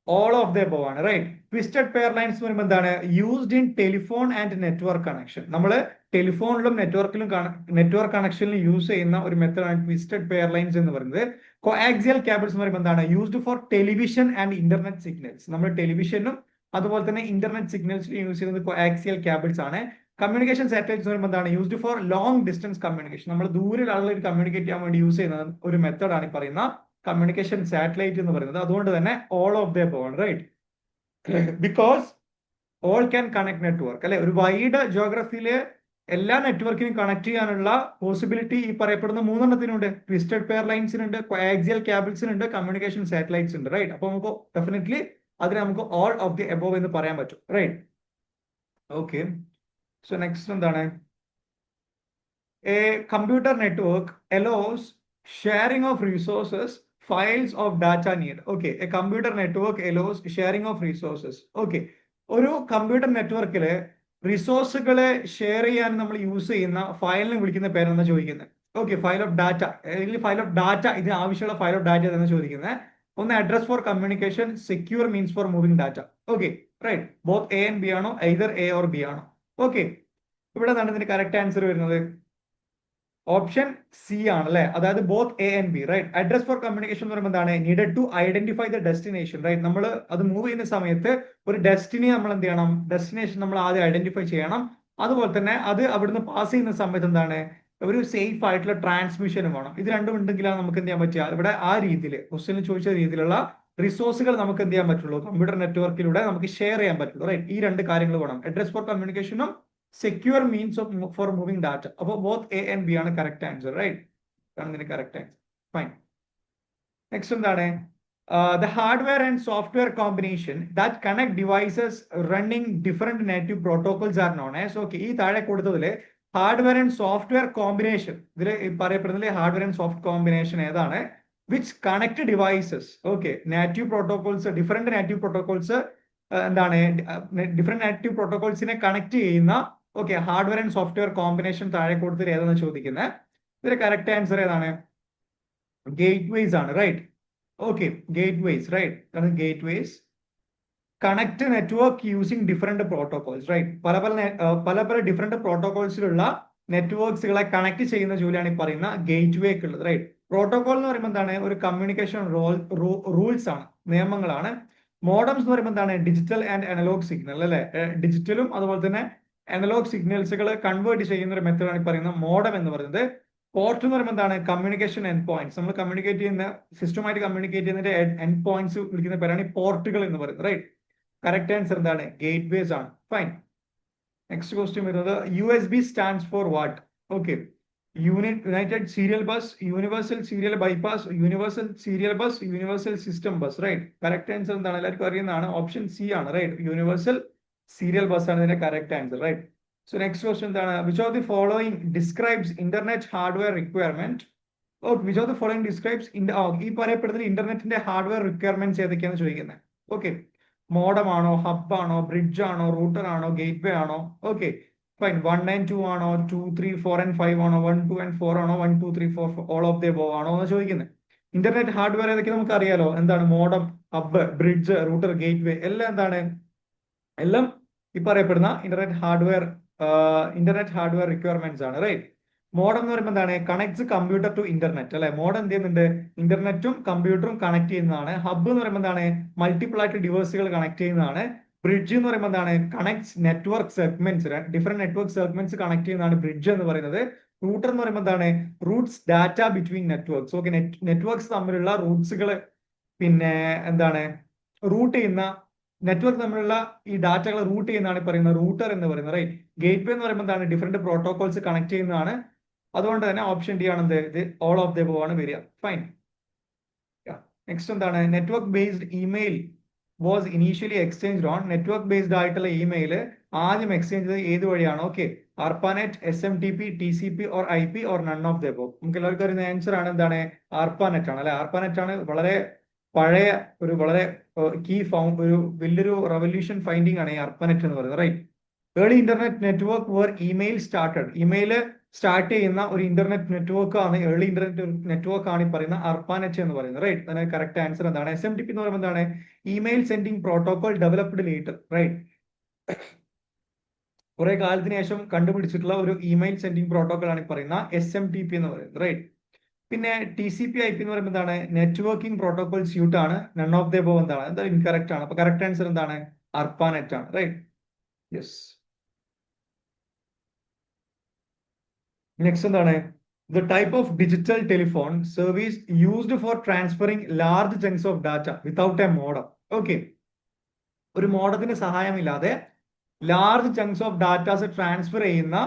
all of the above ആണ്, റൈറ്റ്. ട്വിസ്റ്റഡ് പെയർ ലൈൻസ് എന്ന് പറയുമ്പോൾ എന്താണ്? Used in telephone and network connection. നമ്മൾ ടെലിഫോണിലും നെറ്റ്വർക്ക് കണക്ഷനിലും യൂസ് ചെയ്യുന്ന ഒരു മെത്തേഡാണ് ട്വിസ്റ്റഡ് പെയർ ലൈൻസ് എന്ന് പറയുന്നത്. കോആക്സിയൽ കേബിൾസ് എന്ന് പറയുമ്പോൾ എന്താണ്? Used four television and internet signals. നമ്മൾ ടെലിവിഷനും അതുപോലെ തന്നെ ഇന്റർനെറ്റ് സിഗ്നൽസ് യൂസ് ചെയ്യുന്നത് കോആക്സിയൽ കേബിൾസ് ആണ്. കമ്മ്യൂണിക്കേഷൻ സാറ്റലൈറ്റ്സ് എന്ന് പറയുമ്പോൾ എന്താണ് used for long distance communication. നമ്മൾ ദൂരെയുള്ള ആളുകൾ കമ്മ്യൂണിക്കേറ്റ് ചെയ്യാൻ വേണ്ടി യൂസ് ചെയ്യുന്ന ഒരു മെത്തേഡാണ് ഈ പറയുന്ന കമ്മ്യൂണിക്കേഷൻ സാറ്റലൈറ്റ് എന്ന് പറയുന്നത്. അതുകൊണ്ട് തന്നെ all of the above, right? Because all can connect network, അല്ലെ? ഒരു വൈഡ് ജോഗ്രഫിയിലെ എല്ലാ നെറ്റ്വർക്കിനും കണക്ട് ചെയ്യാനുള്ള പോസിബിലിറ്റി ഈ പറയപ്പെടുന്ന മൂന്നെണ്ണത്തിനുണ്ട്. ട്വിസ്റ്റഡ് പെയർ ലൈൻസിനുണ്ട്, കോആക്സിയൽ കേബിൾസിനുണ്ട്, കമ്മ്യൂണിക്കേഷൻ സാറ്റലൈറ്റ്സ് ഉണ്ട്, റൈറ്റ്? അപ്പൊ നമുക്ക് ഡെഫിനറ്റ്ലി അതിന് നമുക്ക് ഓൾ ഓഫ് ദി അബവ് എന്ന് പറയാൻ പറ്റും, റൈറ്റ്? ഓക്കെ, സോ നെക്സ്റ്റ് എന്താണ്? A computer network allows sharing of resources, files of data need. Okay, a computer network allows sharing of resources. Okay, ഒരു കമ്പ്യൂട്ടർ നെറ്റ്വർക്കില് റിസോഴ്സുകളെ ഷെയർ ചെയ്യാൻ നമ്മൾ യൂസ് ചെയ്യുന്ന ഫയലിനെ വിളിക്കുന്ന പേരെന്ന് ചോദിക്കുന്നത്. ഓക്കെ, ഫയൽ ഓഫ് ഡാറ്റ, അല്ലെങ്കിൽ ഫയൽ ഓഫ് ഡാറ്റ, ഇതിന് ആവശ്യമുള്ള ഫയൽ ഓഫ് ഡാറ്റ എന്ന് ചോദിക്കുന്നത്. ഒന്ന് address for communication, secure means for moving data. Okay, right? Both a and b ആണോ, ഐദർ എ ഓർ ബി ആണോ? ഓക്കെ, ഇവിടെ എന്താണ് ഇതിന്റെ കറക്റ്റ് ആൻസർ വരുന്നത്? ഓപ്ഷൻ സി ആണ്, അല്ലെ? അതായത് both a and b, right? Address for communication എന്ന് പറയുമ്പോൾ എന്താണ്? Needed to identify the destination, right? നമ്മൾ അത് മൂവ് ചെയ്യുന്ന സമയത്ത് ഒരു ഡെസ്റ്റിനി നമ്മൾ എന്ത് ചെയ്യണം? ഡെസ്റ്റിനേഷൻ നമ്മൾ ആദ്യം ഐഡന്റിഫൈ ചെയ്യണം. അതുപോലെ തന്നെ അത് അവിടുന്ന് പാസ് ചെയ്യുന്ന സമയത്ത് എന്താണ്? ഒരു സേഫ് ആയിട്ടുള്ള ട്രാൻസ്മിഷനും വേണം. ഇത് രണ്ടും ഉണ്ടെങ്കിലാണ് നമുക്ക് എന്ത് ചെയ്യാൻ പറ്റുക? ഇവിടെ ആ രീതിയിൽ ക്വസ്റ്റ്യനിൽ ചോദിച്ച രീതിയിലുള്ള റിസോഴ്സുകൾ നമുക്ക് എന്ത് ചെയ്യാൻ പറ്റുള്ളൂ? കമ്പ്യൂട്ടർ നെറ്റ്വർക്കിലൂടെ നമുക്ക് ഷെയർ ചെയ്യാൻ പറ്റുള്ളൂ, റൈറ്റ്? ഈ രണ്ട് കാര്യങ്ങൾ വേണം. അഡ്രസ് ഫോർ കമ്മ്യൂണിക്കേഷനും secure means of for moving data. അപ്പോൾ ബോത്ത് എ ആൻഡ് ബി ആണ് കറക്റ്റ് ആൻസർ, റൈറ്റ്? ആണ് ഇതിന്റെ കറക്റ്റ് ആൻസർ. ഫൈൻ. നെക്സ്റ്റ് എന്താണ്? The hardware and software combination that connect devices running different native protocols are known as. Okay, ഈ താഴെ കൊടുത്തതില് ഹാർഡ്വെയർ ആൻഡ് സോഫ്റ്റ്വെയർ കോമ്പിനേഷൻ, ഇതിൽ പറയപ്പെടുന്നതിൽ ഹാർഡ്വെയർ ആൻഡ് സോഫ്റ്റ് കോമ്പിനേഷൻ ഏതാണ്? Which connect devices. Okay, native protocols, different native protocols, എന്താണ് ഡിഫറെന്റ് നാറ്റീവ് പ്രോട്ടോകോൾസിനെ കണക്ട് ചെയ്യുന്ന, okay, hardware and software combination താഴെ കൊടുത്തത് ഏതാണ് ചോദിക്കുന്നത്. ഇതിന്റെ കറക്റ്റ് ആൻസർ ഏതാണ്? ഗേറ്റ്വേസ് ആണ്, right? Okay, gateways, right? Gateways connect network using different protocols, right? പല ഡിഫറെന്റ് പ്രോട്ടോകോൾസിലുള്ള നെറ്റ്വർക്ക്സുകളെ കണക്ട് ചെയ്യുന്ന ജോലിയാണ് ഈ പറയുന്ന ഗേറ്റ്വേക്ക് ഉള്ളത്, റൈറ്റ്? പ്രോട്ടോകോൾ എന്ന് പറയുമ്പോൾ എന്താണ്? ഒരു കമ്മ്യൂണിക്കേഷൻ റൂൾസ് ആണ്, നിയമങ്ങളാണ്. മോഡംസ് എന്ന് പറയുമ്പോൾ എന്താണ്? ഡിജിറ്റൽ ആൻഡ് അനലോഗ് സിഗ്നൽ, അല്ലെ? ഡിജിറ്റലും അതുപോലെ തന്നെ അനലോഗ് സിഗ്നൽസുകൾ കൺവേർട്ട് ചെയ്യുന്ന ഒരു മെത്തേഡാണ് ഈ പറയുന്ന മോഡം എന്ന് പറയുന്നത്. പോർട്ട് എന്ന് പറയുമ്പോൾ എന്താണ്? Communication end points. നമ്മൾ കമ്മ്യൂണിക്കേറ്റ് ചെയ്യുന്ന സിസ്റ്റമായിട്ട് കമ്മ്യൂണിക്കേറ്റ് ചെയ്യുന്നതിന്റെ എൻഡ് പോയിന്റ്സ് വിളിക്കുന്ന പേരാണ് ഈ പോർട്ടുകൾ എന്ന് പറയുന്നത്, റൈറ്റ്? കറക്റ്റ് ആൻസർ എന്താണ്? ഗേറ്റ്വേസ് ആണ്. ഫൈൻ. നെക്സ്റ്റ് ക്വസ്റ്റ്യൻ വരുന്നത് USB stands for what? Okay, united serial bus, universal serial bypass, universal serial bus, universal system bus, right? Correct answer എന്താണ്? എല്ലാവർക്കും അറിയുന്നതാണ്, ഓപ്ഷൻ സി ആണ്, റൈറ്റ്? യൂണിവേഴ്സൽ സീരിയൽ ബസ് ആണ് ഇതിന്റെ correct answer, right? So next question എന്താണ്? Which of the following describes internet hardware requirement? Okay, which of the following describes ഈ പറയപ്പെടുന്ന ഇന്റർനെറ്റിന്റെ ഹാർഡ്വെയർ റിക്വയർമെന്റ്സ് ഏതൊക്കെയാണെന്ന് ചോദിക്കുന്നത്. ഓക്കെ, മോഡം ആണോ, ഹബ് ആണോ, ബ്രിഡ്ജ് ആണോ, റൂട്ടർ ആണോ, ഗേറ്റ്വേ ആണോ? Okay, fine. 1 and 2 ആണോ, 2, 3, 4 and 5 ആണോ, 1, 2 and 4 ആണോ, 1, 2, 3, 4 ഓൾ ഓഫ് ദി അബോവ് ആണോ എന്ന് ചോദിക്കുന്നത്. ഇന്റർനെറ്റ് ഹാർഡ്വെയർ ഏതൊക്കെ നമുക്ക് അറിയാലോ. എന്താണ്? Modem, hub, bridge, router, gateway എല്ലാം എന്താണ്? എല്ലാം ഈ പറയപ്പെടുന്ന ഇന്റർനെറ്റ് ഹാർഡ്വെയർ റിക്വയർമെന്റ്സ് ആണ്, റൈറ്റ്? മോഡം എന്ന് പറയുമ്പോൾ എന്താണ്? കണക്ട്സ് കമ്പ്യൂട്ടർ ടു ഇന്റർനെറ്റ്, അല്ലെ? മോഡം എന്ത് ചെയ്യുന്നുണ്ട്? ഇന്റർനെറ്റും കമ്പ്യൂട്ടറും കണക്ട് ചെയ്യുന്നതാണ്. ഹബ്ബ് എന്ന് പറയുമ്പോൾ എന്താണ്? മൾട്ടിപ്പിൾ ആയിട്ട് ഡിവൈസുകൾ കണക്ട് ചെയ്യുന്നതാണ്. ബ്രിഡ്ജ് എന്ന് പറയുമ്പോൾ എന്താണ്? Connects network segments, different network segments connect ചെയ്യുന്നതാണ് ബ്രിഡ്ജ് എന്ന് പറയുന്നത്. റൂട്ടർ എന്ന് പറയുമ്പോൾ എന്താണ്? Roots data between networks. Okay, networks തമ്മിലുള്ള റൂട്ട്സുകൾ, പിന്നെ എന്താണ്? റൂട്ട് ചെയ്യുന്ന നെറ്റ്വർക്ക് തമ്മിലുള്ള ഈ ഡാറ്റകൾ റൂട്ട് ചെയ്യുന്നതാണ് പറയുന്നത് റൂട്ടർ എന്ന് പറയുന്നത്, റൈറ്റ്? ഗേറ്റ്വേ എന്ന് പറയുമ്പോൾ എന്താണ്? ഡിഫറെന്റ് പ്രോട്ടോകോൾസ് കണക്ട് ചെയ്യുന്നതാണ്. അതുകൊണ്ട് തന്നെ ഓപ്ഷൻ ഡി ആണ് എന്ത്? ഓൾ ഓഫ് ദി അബോവ് ആണ് വരിക. ഫൈൻ. നെക്സ്റ്റ് എന്താണ്? Network based email was initially exchange on. Network based ആയിട്ടുള്ള ഇമെയിൽ ആദ്യം എക്സ്ചേഞ്ച് ചെയ്തത് ഏത് വഴിയാണ്? Okay, ARPANET, SMTP, TCP or IP or none of the above. നമുക്ക് എല്ലാവർക്കും അറിയുന്ന ആൻസർ ആണ് എന്താണ്? ARPANET ആണ്, അല്ലെ? ARPANET ആണ് വളരെ പഴയ ഒരു വളരെ ഒരു വലിയൊരു റെവല്യൂഷൻ ഫൈൻഡിങ് ആണ് ഈ ARPANET എന്ന് പറയുന്നത്, right? Early internet network where email started. Email start ചെയ്യുന്ന ഒരു ഇന്റർനെറ്റ് നെറ്റ്വർക്ക് ആണ്, ഏർലി ഇന്റർനെറ്റ് നെറ്റ്വർക്ക് ആണ് ഈ പറയുന്ന ARPANET എന്ന് പറയുന്നത്, റൈറ്റ്? അതിന് കറക്റ്റ് ആൻസർ എന്താണ്? SMTP എന്ന് പറയുമ്പോൾ എന്താണ്? Email sending protocol developed later, right? കുറെ കാലത്തിന് ശേഷം കണ്ടുപിടിച്ചിട്ടുള്ള ഒരു ഇമെയിൽ സെൻഡിങ് പ്രോട്ടോകോൾ ആണ് ഈ പറയുന്ന SMTP എന്ന് പറയുന്നത്, റൈറ്റ്? പിന്നെ TCP IP എന്ന് പറയുമ്പോൾ എന്താണ്? നെറ്റ്വർക്കിംഗ് പ്രോട്ടോകോൾ സ്യൂട്ട് ആണ്. നൺ ഓഫ് ദി അബോവ് എന്താണ്? എന്താ ഇൻകറക്റ്റ് ആണ്. അപ്പൊ കറക്റ്റ് ആൻസർ എന്താണ്? ARPANET ആണ്, റൈറ്റ്? യെസ്. നെക്സ്റ്റ് എന്താണ്? The type of digital telephone service used for transferring large chunks of data without A modem. Okay, ഒരു മോഡത്തിന് സഹായമില്ലാതെ large chunks of datas transfer ചെയ്യുന്ന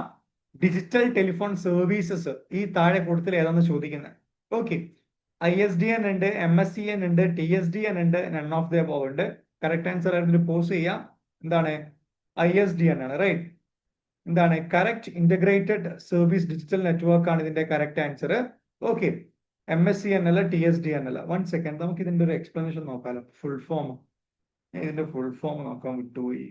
ഡിജിറ്റൽ ടെലിഫോൺ സർവീസസ് ഈ താഴെ കൂട്ടത്തിൽ ഏതാണെന്ന് ചോദിക്കുന്നത്. ഓക്കെ, ISDN ഉണ്ട്, MSCN ഉണ്ട്, TSDN ഉണ്ട്, നൺ ഓഫ് ദ അബോവ് ഉണ്ട്. കറക്റ്റ് ആൻസർ ആയിട്ട് പോസ് ചെയ്യാം. എന്താണ്? ISDN ആണ്, റൈറ്റ്. എന്താണ്? Correct integrated service digital network ആണ് ഇതിന്റെ കറക്റ്റ് ആൻസർ. ഓക്കെ, MSCN അല്ല, TSDN അല്ല. 1 സെക്കൻഡ്, നമുക്ക് ഇതിന്റെ ഒരു എക്സ്പ്ലനേഷൻ നോക്കാലോ. ഫുൾ ഫോം, ഇതിന്റെ ഫുൾ ഫോം നോക്കാൻ വിട്ടുപോയി.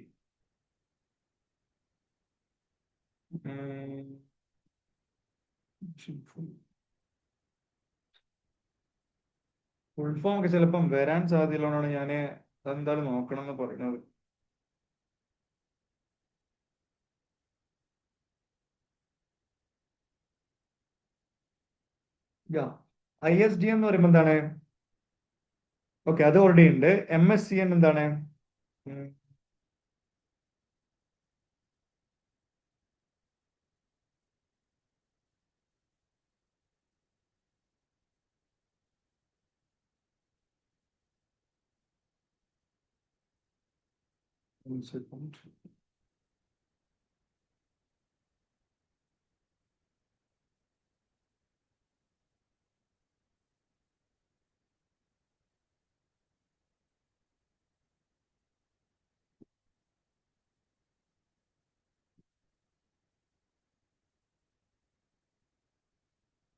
ഫുൾ ഫോം ഒക്കെ ചിലപ്പം വരാൻ സാധ്യതയുള്ളതാണ് ഞാൻ അതെന്തായാലും നോക്കണം എന്ന് പറയുന്നത്. ISDN എന്ന് പറയുമ്പോൾ എന്താണ്? ഓക്കെ, അത് ഓൾറെഡി ഉണ്ട്. MSCN എന്താണ്?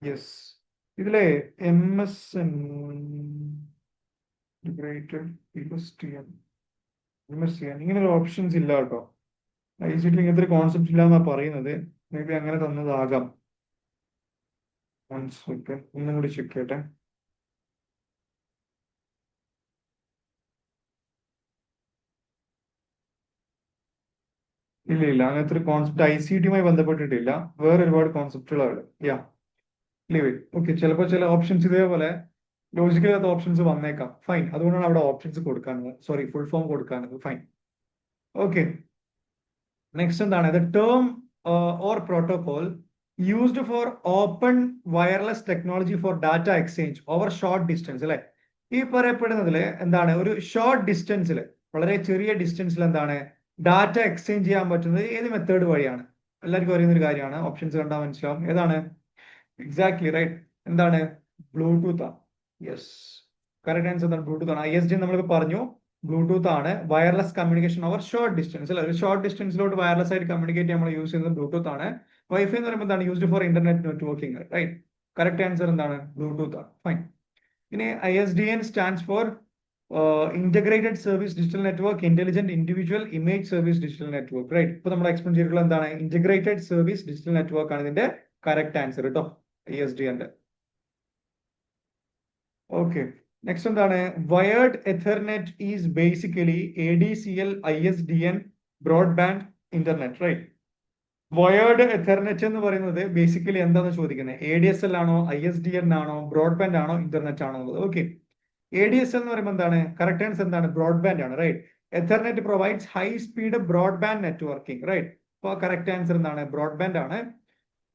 യെസ്, ഇതിലെ MSN ഇന്റഗ്രേറ്റഡ് MSCN ഇങ്ങനെ ഒരു ഓപ്ഷൻസ് ഇല്ല കേട്ടോ. ICT ഇങ്ങനത്തെ ഒരു കോൺസെപ്റ്റ് ഇല്ല എന്നാ പറയുന്നത്. മേ ബി അങ്ങനെ തന്നതാകാം. ഒന്നും കൂടി ചെക്ക് ചെയ്യട്ടെ. ഇല്ല ഇല്ല, അങ്ങനത്തെ ഒരു കോൺസെപ്റ്റ് ICTയുമായി ബന്ധപ്പെട്ടിട്ടില്ല. വേറെ ഒരുപാട് കോൺസെപ്റ്റുകളാണ്. Leave it. ഓക്കെ, ചിലപ്പോൾ ചില ഓപ്ഷൻസ് ഇതേപോലെ ലോജിക്കലാത്ത ഓപ്ഷൻസ് വന്നേക്കാം. ഫൈൻ, അതുകൊണ്ടാണ് അവിടെ ഓപ്ഷൻസ് കൊടുക്കാനുള്ളത്. സോറി, ഫുൾ ഫോം കൊടുക്കാനുള്ളത്. ഫൈൻ. ഓക്കെ, നെക്സ്റ്റ് എന്താണ്? The term or protocol used for open wireless technology for data exchange over short distance അല്ലെ. ഈ പറയപ്പെടുന്നതിൽ എന്താണ്? ഒരു ഷോർട്ട് ഡിസ്റ്റൻസിൽ, വളരെ ചെറിയ ഡിസ്റ്റൻസിൽ എന്താണ് ഡാറ്റ എക്സ്ചേഞ്ച് ചെയ്യാൻ പറ്റുന്നത് ഏത് മെത്തേഡ് വഴിയാണ്? എല്ലാവർക്കും അറിയുന്ന ഒരു കാര്യമാണ്. ഓപ്ഷൻസ് കണ്ടാൽ മനസ്സിലാവും. ഏതാണ്? Exactly right. എന്താണ്? ബ്ലൂടൂത്ത് ആണ്. യെസ്, കറക്റ്റ് ആൻസർ എന്താണ്? ബ്ലൂടൂത്ത് ആണ്. ISDN നമ്മളിപ്പോൾ പറഞ്ഞു ബ്ലൂടൂത്ത് ആണ്. Wireless communication over short distance അല്ലെ. ഒരു ഷോർട്ട് ഡിസ്റ്റൻസിലോട്ട് വയർലെസ് ആയിട്ട് കമ്മ്യൂണിക്കേറ്റ് നമ്മൾ യൂസ് ചെയ്യുന്നത് ബ്ലൂടൂത്ത് ആണ്. വൈഫൈ എന്ന് പറയുമ്പോൾ എന്താണ്? Used for internet networking, right. Correct answer എന്താണ്? ബ്ലൂടൂത്ത് ആണ്. ഫൈൻ. ഇനി ISDN stands for integrated service digital network intelligent individual image service digital network, right. ഇപ്പൊ നമ്മൾ എക്സ്പ്ലെയിൻ ചെയ്തിട്ടുള്ള എന്താണ്? ഇന്റഗ്രേറ്റഡ് സർവീസ് ഡിജിറ്റൽ നെറ്റ്വർക്ക് ആണ് ഇതിന്റെ കറക്റ്റ് ആൻസർ കേട്ടോ, ISDN. ഓക്കെ, നെക്സ്റ്റ് എന്താണ്? Wired ethernet is basically ADCL ISDN broadband internet, right. Wired ethernet എന്ന് പറയുന്നത് ബേസിക്കലി എന്താന്ന് ചോദിക്കുന്നത്? ADSL ആണോ, ISDN ആണോ, ബ്രോഡ്ബാൻഡ് ആണോ, ഇന്റർനെറ്റ് ആണോ എന്നുള്ളത്. ഓക്കെ, ADSL എന്ന് പറയുമ്പോൾ എന്താണ്? കറക്റ്റ് ആൻസർ എന്താണ്? ബ്രോഡ്ബാൻഡ് ആണ്, right. Ethernet provides high speed broadband networking, right. അപ്പോൾ കറക്റ്റ് ആൻസർ എന്താണ്? ബ്രോഡ്ബാൻഡ് ആണ്.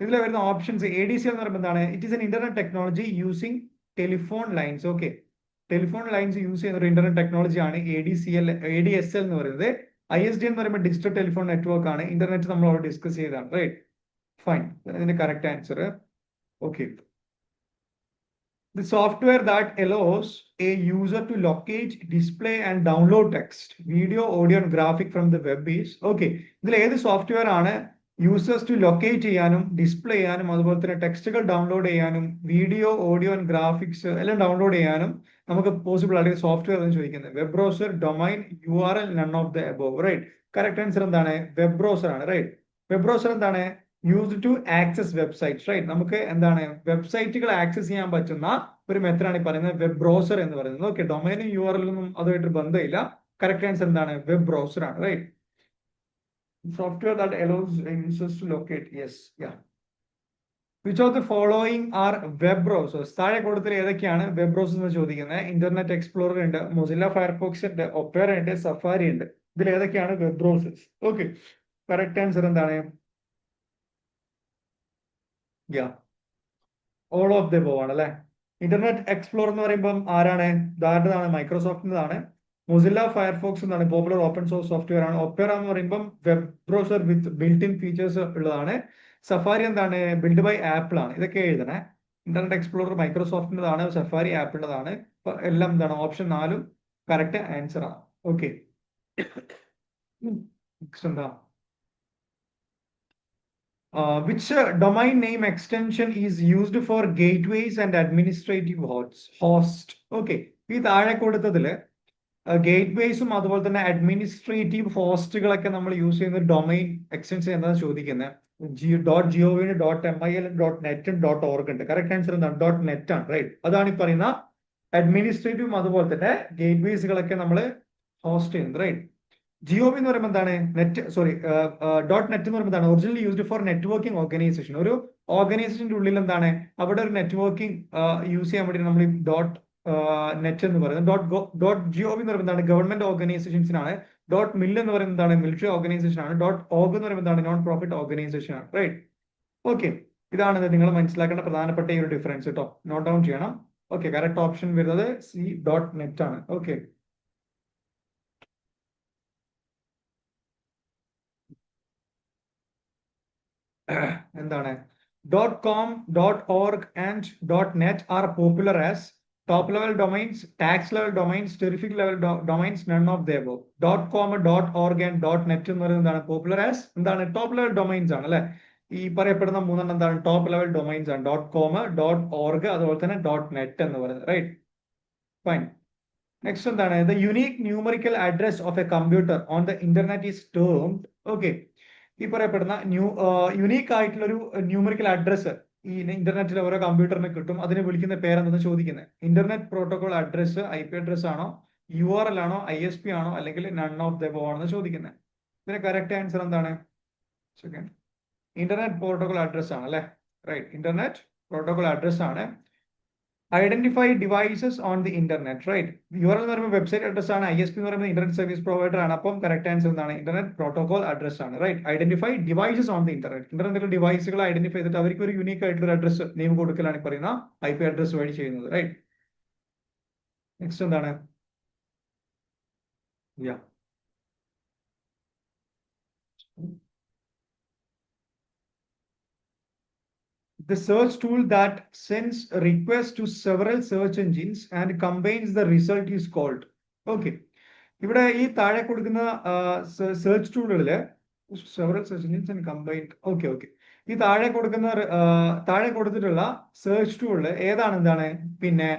ഇതിൽ വരുന്ന ഓപ്ഷൻസ് ADCL എന്ന് പറയുമ്പോൾ എന്താണ്? It is an internet technology using telephone lines. Okay, telephone lines use ചെയ്യുന്ന ഒരു ഇന്റർനെറ്റ് ടെക്നോളജി ആണ് ADSL എന്ന് പറയുന്നത്. ISDN എന്ന് പറയുമ്പോൾ ഡിജിറ്റൽ ടെലിഫോൺ നെറ്റ്വർക്ക് ആണ്. ഇന്റർനെറ്റ് നമ്മൾ അവിടെ ഡിസ്കസ് ചെയ്തതാണ്, റൈറ്റ്. ഫൈൻ, ഇതിന്റെ correct answer. Okay, the software that allows a user to locate, display and download text, video, audio and graphic from the web is. Okay, ഇതിൽ ഏത് സോഫ്റ്റ്വെയർ ആണ് യൂസേഴ്സ് ടു ലൊക്കേറ്റ് ചെയ്യാനും ഡിസ്പ്ലേ ചെയ്യാനും അതുപോലെ തന്നെ ടെക്സ്റ്റുകൾ ഡൗൺലോഡ് ചെയ്യാനും വീഡിയോ, ഓഡിയോ ആൻഡ് ഗ്രാഫിക്സ് എല്ലാം ഡൗൺലോഡ് ചെയ്യാനും നമുക്ക് പോസിബിൾ ആയിട്ട് സോഫ്റ്റ്വെയർ എന്ന് ചോദിക്കുന്നത്? Web browser, domain, URL, none of the above, right. Correct answer എന്താണ്? വെബ് ബ്രൗസർ ആണ്, റൈറ്റ്. വെബ് ബ്രൗസർ എന്താണ്? Used to access websites, right. നമുക്ക് എന്താണ്? വെബ്സൈറ്റുകൾ ആക്സസ് ചെയ്യാൻ പറ്റുന്ന ഒരു മെത്തഡാണ് ഈ പറയുന്നത് വെബ് ബ്രൗസർ എന്ന് പറയുന്നത്. ഓക്കെ, ഡൊമൈനും URL അതുമായിട്ട് ബന്ധമില്ല. കറക്റ്റ് ആൻസർ എന്താണ്? വെബ് ബ്രൗസർ ആണ്, right. Software that allows users to locate. Yes, yeah. Which of the following are web browsers? താഴെ കൊടുത്തതിൽ ഏതൊക്കെയാണ് വെബ് ബ്രൗസേഴ്സ് എന്ന് ചോദിക്കുന്നത്? ഇന്റർനെറ്റ് എക്സ്പ്ലോറർ ഉണ്ട്, മൊസില്ല ഫയർഫോക്സ് ഉണ്ട്, ഒപ്പേറ ഉണ്ട്, സഫാരി ഉണ്ട്. ഇതിൽ ഏതൊക്കെയാണ് web browsers? Okay, correct answer എന്താണ്? Yeah all of the above ആണ് അല്ലെ. ഇന്റർനെറ്റ് എക്സ്പ്ലോർ എന്ന് പറയുമ്പോൾ ആരാണ്? ഇതാരുടേതാണ്? മൈക്രോസോഫ്റ്റിൻ്റെതാണ്. മൊസില്ല ഫയർഫോക്സ് എന്നാണ് പോപ്പുലർ ഓപ്പൺ സോഴ്സ് സോഫ്റ്റ്വെയർ ആണ്. ഒപ്പേറ എന്ന് പറയുമ്പോൾ web browser with built in features ഉള്ളതാണ്. സഫാരി എന്താണ്? ബിൽഡ് ബൈ ആപ്പിൾ ആണ്. ഇതൊക്കെ എഴുതണേ. ഇന്റർനെറ്റ് എക്സ്പ്ലോറർ മൈക്രോസോഫ്റ്റിൻ്റെതാണ്, സഫാരി ആപ്പിളിൻ്റെതാണ്. എല്ലാം എന്താണ്? ഓപ്ഷൻ 4 കറക്റ്റ് ആൻസർ ആണ്. ഓക്കെ, നെക്സ്റ്റ് എന്താ? Which domain name extension is used for gateways and administrative host? Okay, ഈ താഴെ കൊടുത്തതില് ഗേറ്റ്വേസും അതുപോലെ തന്നെ അഡ്മിനിസ്ട്രേറ്റീവ് ഹോസ്റ്റുകളൊക്കെ നമ്മൾ യൂസ് ചെയ്യുന്ന ഡൊമൈൻ എക്സ്റ്റൻഷൻ എന്താണെന്ന് ചോദിക്കുന്നത്. .gov, .mil, .net, .org ഉണ്ട്. കറക്റ്റ് ആൻസർ എന്താണ്? .net ആണ്. റൈറ്റ്, അതാണ് ഈ പറയുന്ന അഡ്മിനിസ്ട്രേറ്റീവും അതുപോലെ തന്നെ ഗേറ്റ്വേസുകളൊക്കെ നമ്മൾ ഹോസ്റ്റ് ചെയ്യുന്നത്. റൈറ്റ്, GOV എന്ന് പറയുമ്പോൾ എന്താണ്? നെറ്റ്, സോറി, .net എന്ന് പറയുമ്പോൾ എന്താണ്? Originally used for networking organisation. ഒരു ഓർഗനൈസേഷന്റെ ഉള്ളിൽ എന്താണ്, അവിടെ ഒരു നെറ്റ്വർക്കിംഗ് യൂസ് ചെയ്യാൻ വേണ്ടി നമ്മൾ ഈ .net എന്ന് പറയുന്നത്. .gov എന്ന് പറയുമ്പോൾ എന്താണ്? ഗവൺമെന്റ് ഓർഗനൈസേഷൻസിനാണ്. .mil എന്ന് പറയുന്നത് എന്താണ്? മിലിറ്ററി ഓർഗനൈസേഷൻ ആണ്. .org എന്ന് പറയുമ്പോൾ എന്താണ്? നോൺ പ്രോഫിറ്റ് ഓർഗനൈസേഷൻ ആണ്. റൈറ്റ്, ഓക്കെ, ഇതാണ് നിങ്ങൾ മനസ്സിലാക്കേണ്ട പ്രധാനപ്പെട്ട ഈ ഒരു ഡിഫറൻസ് കേട്ടോ. നോട്ട് ഡൗൺ ചെയ്യണം. ഓക്കെ, കറക്റ്റ് ഓപ്ഷൻ വരുന്നത് C.net ആണ്. ഓക്കെ, എന്താണ്? .com, .org and .net are popular as top level domains, tax level domains, terrific level domains, none of the above. .com, .org and .net എന്ന് പറയുന്നത് എന്താണ്? popular as എന്താണ്? top level domains ആണ് അല്ലെ. ഈ പറയപ്പെടുന്ന മൂന്നെണ്ണം എന്താണ്? top level domains ആണ്. .com, .org, അതുപോലെ തന്നെ .net എന്ന് പറയുന്നത്. Right, fine. നെക്സ്റ്റ് എന്താണ്? the unique numerical address of a computer on the internet is termed, okay, ഈ പറയപ്പെടുന്ന യുണീക്ക് ആയിട്ടുള്ള ഒരു ന്യൂമറിക്കൽ അഡ്രസ് ഈ ഇന്റർനെറ്റിൽ ഓരോ കമ്പ്യൂട്ടറിന് കിട്ടും. അതിനെ വിളിക്കുന്ന പേരെന്തെന്ന് ചോദിക്കുന്നത്. Internet protocol address IP address ആണോ, URL ആണോ, ISP ആണോ, അല്ലെങ്കിൽ നൺ ഓഫ് ദ എബോവ് ആണെന്ന് ചോദിക്കുന്നത്. ഇതിന് കറക്റ്റ് ആൻസർ എന്താണ്? സെക്കൻഡ്, ഇന്റർനെറ്റ് പ്രോട്ടോകോൾ അഡ്രസ് ആണ് അല്ലെ. റൈറ്റ്, ഇന്റർനെറ്റ് പ്രോട്ടോകോൾ അഡ്രസ് ആണ്. Identify devices on the internet. Right, URL എന്ന് പറയുമ്പോൾ വെബ്സൈറ്റ് അഡ്രസ് ആണ്. ISP എന്ന് പറയുമ്പോൾ ഇന്റർനെറ്റ് സർവീസ് പ്രൊവൈഡർ ആണ്. അപ്പം കറക്റ്റ് ആൻസർ എന്താണ്? ഇന്റർനെറ്റ് പ്രോട്ടോകോൾ അഡ്രസ് ആണ്. Right, identify devices on the internet. ഇന്റർനെറ്റിലെ ഡിവൈസുകൾ ഐഡന്റിഫൈ ചെയ്തിട്ട് അവർക്ക് ഒരു യൂണീക്ക് ആയിട്ടുള്ള അഡ്രസ് നെയിം കൊടുക്കലാണ് ഈ പറയുന്ന IP അഡ്രസ് വഴി ചെയ്യുന്നത്. റൈറ്റ്, നെക്സ്റ്റ് എന്താണ്? യാ the search tool that sends requests to several search engines and combines the result is called. Okay, ഇവിടെ ഈ താഴെ കൊടുക്കുന്ന സെർച്ച് ടൂളുകളില് several search engines and combined. Okay, ഈ താഴെ കൊടുത്തിട്ടുള്ള സെർച്ച് ടൂളില് ഏതാണ് എന്താണ്? പിന്നെ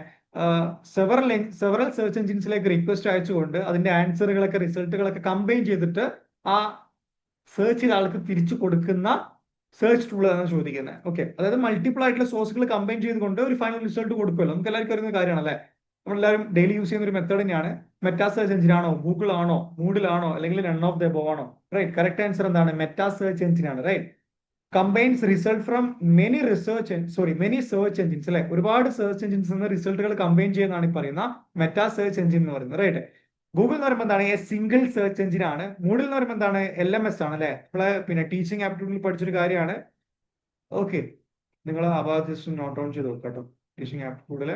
സെവറൽ സെർച്ച് എഞ്ചിൻസിലേക്ക് റിക്വസ്റ്റ് അയച്ചുകൊണ്ട് അതിന്റെ ആൻസറുകളൊക്കെ റിസൾട്ടുകളൊക്കെ കമ്പൈൻ ചെയ്തിട്ട് ആ സെർച്ച് ചെയ്ത ആൾക്ക് തിരിച്ചു കൊടുക്കുന്ന സെർച്ച് ടൂൾ ആണ് ചോദിക്കുന്നത്. ഓക്കെ, അതായത് മൾട്ടിപ്പിൾ ആയിട്ടുള്ള സോഴ്സുകൾ കമ്പൈൻ ചെയ്തുകൊണ്ട് ഒരു ഫൈനൽ റിസൾട്ട് കൊടുക്കുമല്ലോ. നമുക്ക് എല്ലാവർക്കും അറിയുന്ന കാര്യമാണ് അല്ലെ. നമ്മളെല്ലാവരും ഡെയിലി യൂസ് ചെയ്യുന്ന ഒരു മെത്തേഡ് തന്നെയാണ്. മെറ്റാ സെർച്ച് എഞ്ചിൻ ആണോ, ഗൂഗിൾ ആണോ, മൂഡിലാണോ, അല്ലെങ്കിൽ നൺ ഓഫ് ദ എബോവ് ആണോ? റൈറ്റ്, കറക്റ്റ് ആൻസർ എന്താണ്? മെറ്റാ സെർച്ച് എഞ്ചിൻ ആണ്. Right, combines result from many search engines അല്ലെ. ഒരുപാട് സെർച്ച് എഞ്ചിൻസ് നിന്ന് റിസൾട്ടുകൾ കമ്പൈൻ ചെയ്യുന്നതാണ് ഈ പറയുന്ന മെറ്റാ സെർച്ച് എഞ്ചിൻ എന്ന് പറയുന്നത്. റൈറ്റ്, ഗൂഗിൾ എന്ന് പറയുമ്പോൾ എന്താണ്? സിംഗിൾ സെർച്ച് എഞ്ചിൻ ആണ്. മൂഡിൽ എന്ന് പറയുമ്പോൾ എന്താണ്? LMS ആണ് അല്ലെ. നമ്മളെ പിന്നെ ടീച്ചിങ് ആപ്റ്റിറ്റ്യൂഡിൽ പഠിച്ചൊരു കാര്യമാണ്. ഓക്കെ, നിങ്ങൾ ആ ഭാഗത്ത് ജസ്റ്റ് നോട്ട് ഡൗൺ ചെയ്ത് നോക്കാം കേട്ടോ. ടീച്ചിങ് ആപ്റ്റിറ്റ്യൂഡില്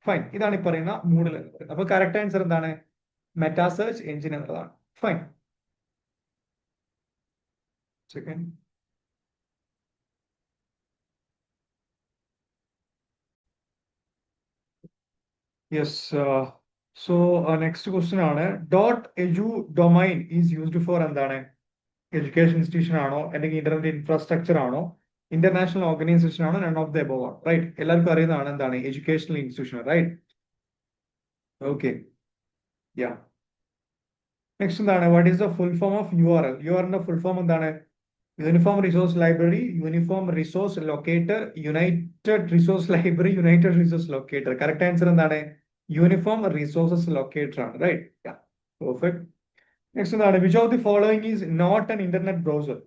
ഫൈൻ, ഇതാണ് ഈ പറയുന്ന മൂഡിൽ എന്ന് പറയുന്നത്. അപ്പൊ കറക്റ്റ് ആൻസർ എന്താണ്? മെറ്റാ സെർച്ച് എഞ്ചിൻ എന്നുള്ളതാണ്. Fine, second. Yes, so next question ആണ് .edu domain is used for എന്താണ്? എഡ്യൂക്കേഷൻ ഇൻസ്റ്റിറ്റ്യൂഷൻ ആണോ, അല്ലെങ്കിൽ ഇന്റർനെറ്റ് ഇൻഫ്രാസ്ട്രക്ചർ ആണോ, ഇന്റർനാഷണൽ ഓർഗനൈസേഷൻ ആണോ, നൺ ഓഫ് ദ എബോവ് ആണ്? റൈറ്റ്, എല്ലാവർക്കും അറിയുന്നതാണ് എന്താണ്? Educational institution. Right, okay, yeah. Next എന്താണ്? What is the full form of URL? URL full form എന്താണ്? Uniform resource library, uniform resource locator, united resource library, United resource locator. Correct answer എന്താണ്? യൂണിഫോം റിസോഴ്സസ് ലൊക്കേറ്റർ ആണ്. Right, perfect. നെക്സ്റ്റ് എന്താണ്? Which of the following is not an internet browser?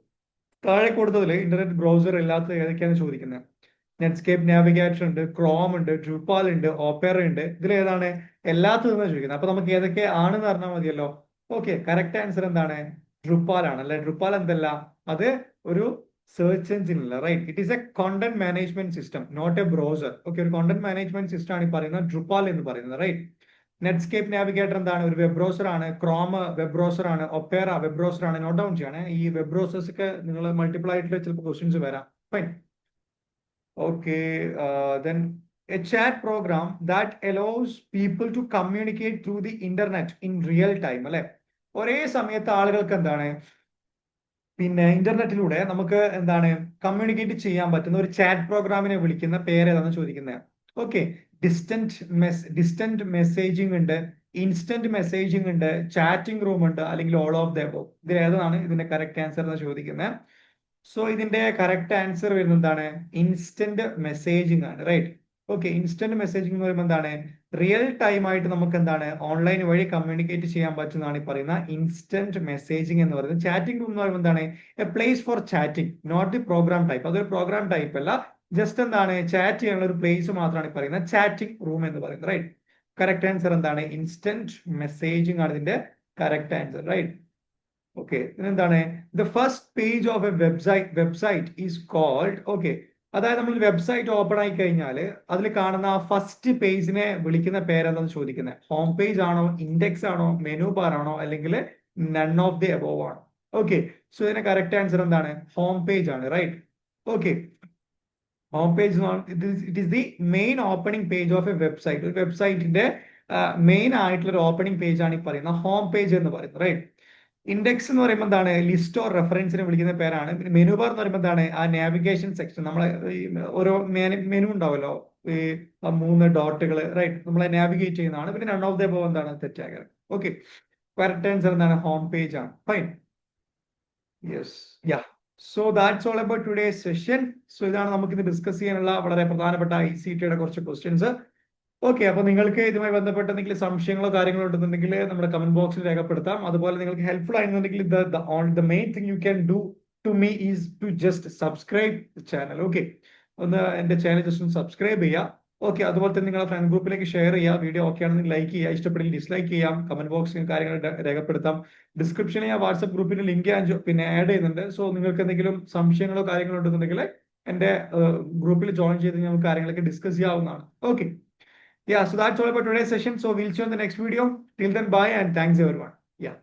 താഴെ കൊടുത്തതിൽ ഇന്റർനെറ്റ് ബ്രൗസർ ഇല്ലാത്തത് ഏതൊക്കെയാണ് ചോദിക്കുന്നത്. നെറ്റ്സ്കേപ്പ് നാവിഗേറ്റർ ഉണ്ട്, ക്രോം ഉണ്ട്, ഡ്രൂപ്പാൽ ഉണ്ട്, ഓപ്പേറ ഉണ്ട്. ഇതിൽ ഏതാണ്? എല്ലാത്തതെന്ന് ചോദിക്കുന്നത്. അപ്പൊ നമുക്ക് ഏതൊക്കെ ആണെന്ന് പറഞ്ഞാൽ മതിയല്ലോ. ഓക്കെ, കറക്റ്റ് ആൻസർ എന്താണ്? ഡ്രൂപ്പാൽ ആണ് അല്ലെ. ഡ്രൂപ്പാൽ എന്തല്ല, അത് ഒരു സെർച്ച് എഞ്ചിൻ അല്ല, right. It is a content management system, not a browser. Okay, ഒരു കോണ്ടന്റ് മാനേജ്മെന്റ് സിസ്റ്റം ആണ് ഈ പറയുന്നത് ഡ്രുപാൽ എന്ന് പറയുന്നത്, റൈറ്റ്. നെറ്റ്സ്കേപ്പ് നാവിഗേറ്റർ എന്താണ്? ഒരു വെബ് ബ്രൗസർ ആണ്. ക്രോം വെബ് ബ്രൗസർ ആണ്. ഒപ്പേറ വെബ് ബ്രൗസർ ആണ്. നോട്ട് ഡൗൺ ചെയ്യണേ. ഈ വെബ് ബ്രൗസേഴ്സ് ഒക്കെ നിങ്ങൾ മൾട്ടിപ്പിൾ ആയിട്ടുള്ള ചിലപ്പോൾ ക്വസ്റ്റ്യൻസ് വരാം. Fine. Okay, then a chat program that allows people to communicate through the internet in real time, അല്ലെ? ഒരേ സമയത്ത് ആളുകൾക്ക് എന്താണ് പിന്നെ ഇന്റർനെറ്റിലൂടെ നമുക്ക് എന്താണ് കമ്മ്യൂണിക്കേറ്റ് ചെയ്യാൻ പറ്റുന്ന ഒരു ചാറ്റ് പ്രോഗ്രാമിനെ വിളിക്കുന്ന പേര് ഏതാണെന്ന് ചോദിക്കുന്നത്. ഓക്കെ, ഡിസ്റ്റന്റ് മെസ്സേജിംഗ് ഉണ്ട്, ഇൻസ്റ്റന്റ് മെസ്സേജിംഗ് ഉണ്ട്, ചാറ്റിംഗ് റൂം ഉണ്ട്, അല്ലെങ്കിൽ ഓൾ ഓഫ് ദ അബോവ്. ഇതിൽ ഏതാണ് ഇതിന്റെ കറക്റ്റ് ആൻസർ എന്ന് ചോദിക്കുന്നത്. സോ ഇതിന്റെ കറക്റ്റ് ആൻസർ വരുന്നത് എന്താണ്? ഇൻസ്റ്റന്റ് മെസ്സേജിംഗ് ആണ്, റൈറ്റ്. ഓക്കെ, ഇൻസ്റ്റന്റ് മെസ്സേജിംഗ് എന്ന് പറയുമ്പോൾ എന്താണ്? റിയൽ ടൈം ആയിട്ട് നമുക്ക് എന്താണ് ഓൺലൈൻ വഴി കമ്മ്യൂണിക്കേറ്റ് ചെയ്യാൻ പറ്റുന്നതാണ് ഈ പറയുന്ന ഇൻസ്റ്റന്റ് മെസ്സേജിംഗ് എന്ന് പറയുന്നത്. ചാറ്റിംഗ് റൂം എന്ന് പറയുമ്പോൾ എന്താണ്? A place for chatting, not the program type. അതൊരു പ്രോഗ്രാം ടൈപ്പ് അല്ല, ജസ്റ്റ് എന്താണ് ചാറ്റ് ചെയ്യാനുള്ള ഒരു പ്ലേസ് മാത്രമാണ് ഈ പറയുന്നത് ചാറ്റിംഗ് റൂം എന്ന് പറയുന്നത്, റൈറ്റ്. കറക്റ്റ് ആൻസർ എന്താണ്? ഇൻസ്റ്റന്റ് മെസ്സേജിംഗ് ആണ് ഇതിന്റെ കറക്റ്റ് ആൻസർ, റൈറ്റ്. ഓക്കെ, എന്താണ്? The first page of a website is called. Okay, അതായത് നമ്മൾ വെബ്സൈറ്റ് ഓപ്പൺ ആയി കഴിഞ്ഞാൽ അതിൽ കാണുന്ന ആ ഫസ്റ്റ് പേജിനെ വിളിക്കുന്ന പേരെന്താന്ന് ചോദിക്കുന്നത്. ഹോം പേജ് ആണോ, ഇൻഡെക്സ് ആണോ, മെനു ബാർ ആണോ, അല്ലെങ്കിൽ നൺ ഓഫ് ദി അബോവ് ആണോ? ഓക്കെ, സോ ഇതിന്റെ കറക്റ്റ് ആൻസർ എന്താണ്? ഹോം പേജ് ആണ്, right. Okay, home page it is the main opening page of a website. ഒരു വെബ്സൈറ്റിന്റെ മെയിൻ ആയിട്ടുള്ള ഒരു ഓപ്പണിംഗ് പേജ് ആണ് ഈ പറയുന്ന ഹോം പേജ് എന്ന് പറയുന്നത്, റൈറ്റ്. ഇൻഡെക്സ് എന്ന് പറയുമ്പോൾ എന്താണ്? ലിസ്റ്റ് ഓർ റെഫറൻസിനെ വിളിക്കുന്ന പേരാണ്. പിന്നെ മെനു ബാർ എന്ന് പറയുമ്പോൾ എന്താണ്? ആ നാവിഗേഷൻ സെക്ഷൻ, നമ്മളെ ഓരോ മെനു ഉണ്ടാവല്ലോ, ഈ 3 ഡോട്ടുകൾ, റൈറ്റ്, നമ്മളെ നാവിഗേറ്റ് ചെയ്യുന്നതാണ്. പിന്നെ നൺ ഓഫ് ദ അബോവ് എന്താണ്? തെറ്റാകരം. ഓക്കെ, കറക്റ്റ് ആൻസർ എന്താണ്? ഹോം പേജ് ആണ്. Fine, yes, yeah. So that's all about today's session. So ഇതാണ് നമുക്ക് ഇന്ന് ഡിസ്കസ് ചെയ്യാനുള്ള വളരെ പ്രധാനപ്പെട്ട ICT-യുടെ കുറച്ച് ക്വസ്റ്റ്യൻസ്. ഓക്കെ, അപ്പൊ നിങ്ങൾക്ക് ഇതുമായി ബന്ധപ്പെട്ട എന്തെങ്കിലും സംശയങ്ങളോ കാര്യങ്ങളോ ഉണ്ടെന്നുണ്ടെങ്കിൽ നമ്മുടെ കമന്റ് ബോക്സിൽ രേഖപ്പെടുത്താം. അതുപോലെ നിങ്ങൾക്ക് ഹെൽപ്ഫുൾ ആയിരുന്നുണ്ടെങ്കിൽ the main thing you can do to me is to just subscribe channel. Okay, ഒന്ന് എന്റെ ചാനൽ ജസ്റ്റ് ഒന്ന് സബ്സ്ക്രൈബ് ചെയ്യുക. ഓക്കെ, അതുപോലെ തന്നെ നിങ്ങളുടെ ഫ്രണ്ട് ഗ്രൂപ്പിലേക്ക് ഷെയർ ചെയ്യുക. വീഡിയോ ഓക്കെ ആണെങ്കിൽ ലൈക്ക് ചെയ്യുക, ഇഷ്ടപ്പെട്ടില്ല ഡിസ്ലൈക്ക് ചെയ്യാം. കമന്റ് ബോക്സിൽ കാര്യങ്ങൾ രേഖപ്പെടുത്താം. ഡിസ്ക്രിപ്ഷനിൽ ഞാൻ വാട്സ്ആപ്പ് ഗ്രൂപ്പിന്റെ ലിങ്ക് ഞാൻ പിന്നെ ആഡ് ചെയ്യുന്നുണ്ട്. സോ നിങ്ങൾക്ക് എന്തെങ്കിലും സംശയങ്ങളോ കാര്യങ്ങളോ ഉണ്ടെന്നുണ്ടെങ്കിൽ എന്റെ ഗ്രൂപ്പിൽ ജോയിൻ ചെയ്ത് നമുക്ക് കാര്യങ്ങളൊക്കെ ഡിസ്കസ് ചെയ്യാവുന്നതാണ്. Okay. Yeah, so that's all about today's session. So we'll see you in the next video. Till then, bye and thanks everyone. Yeah.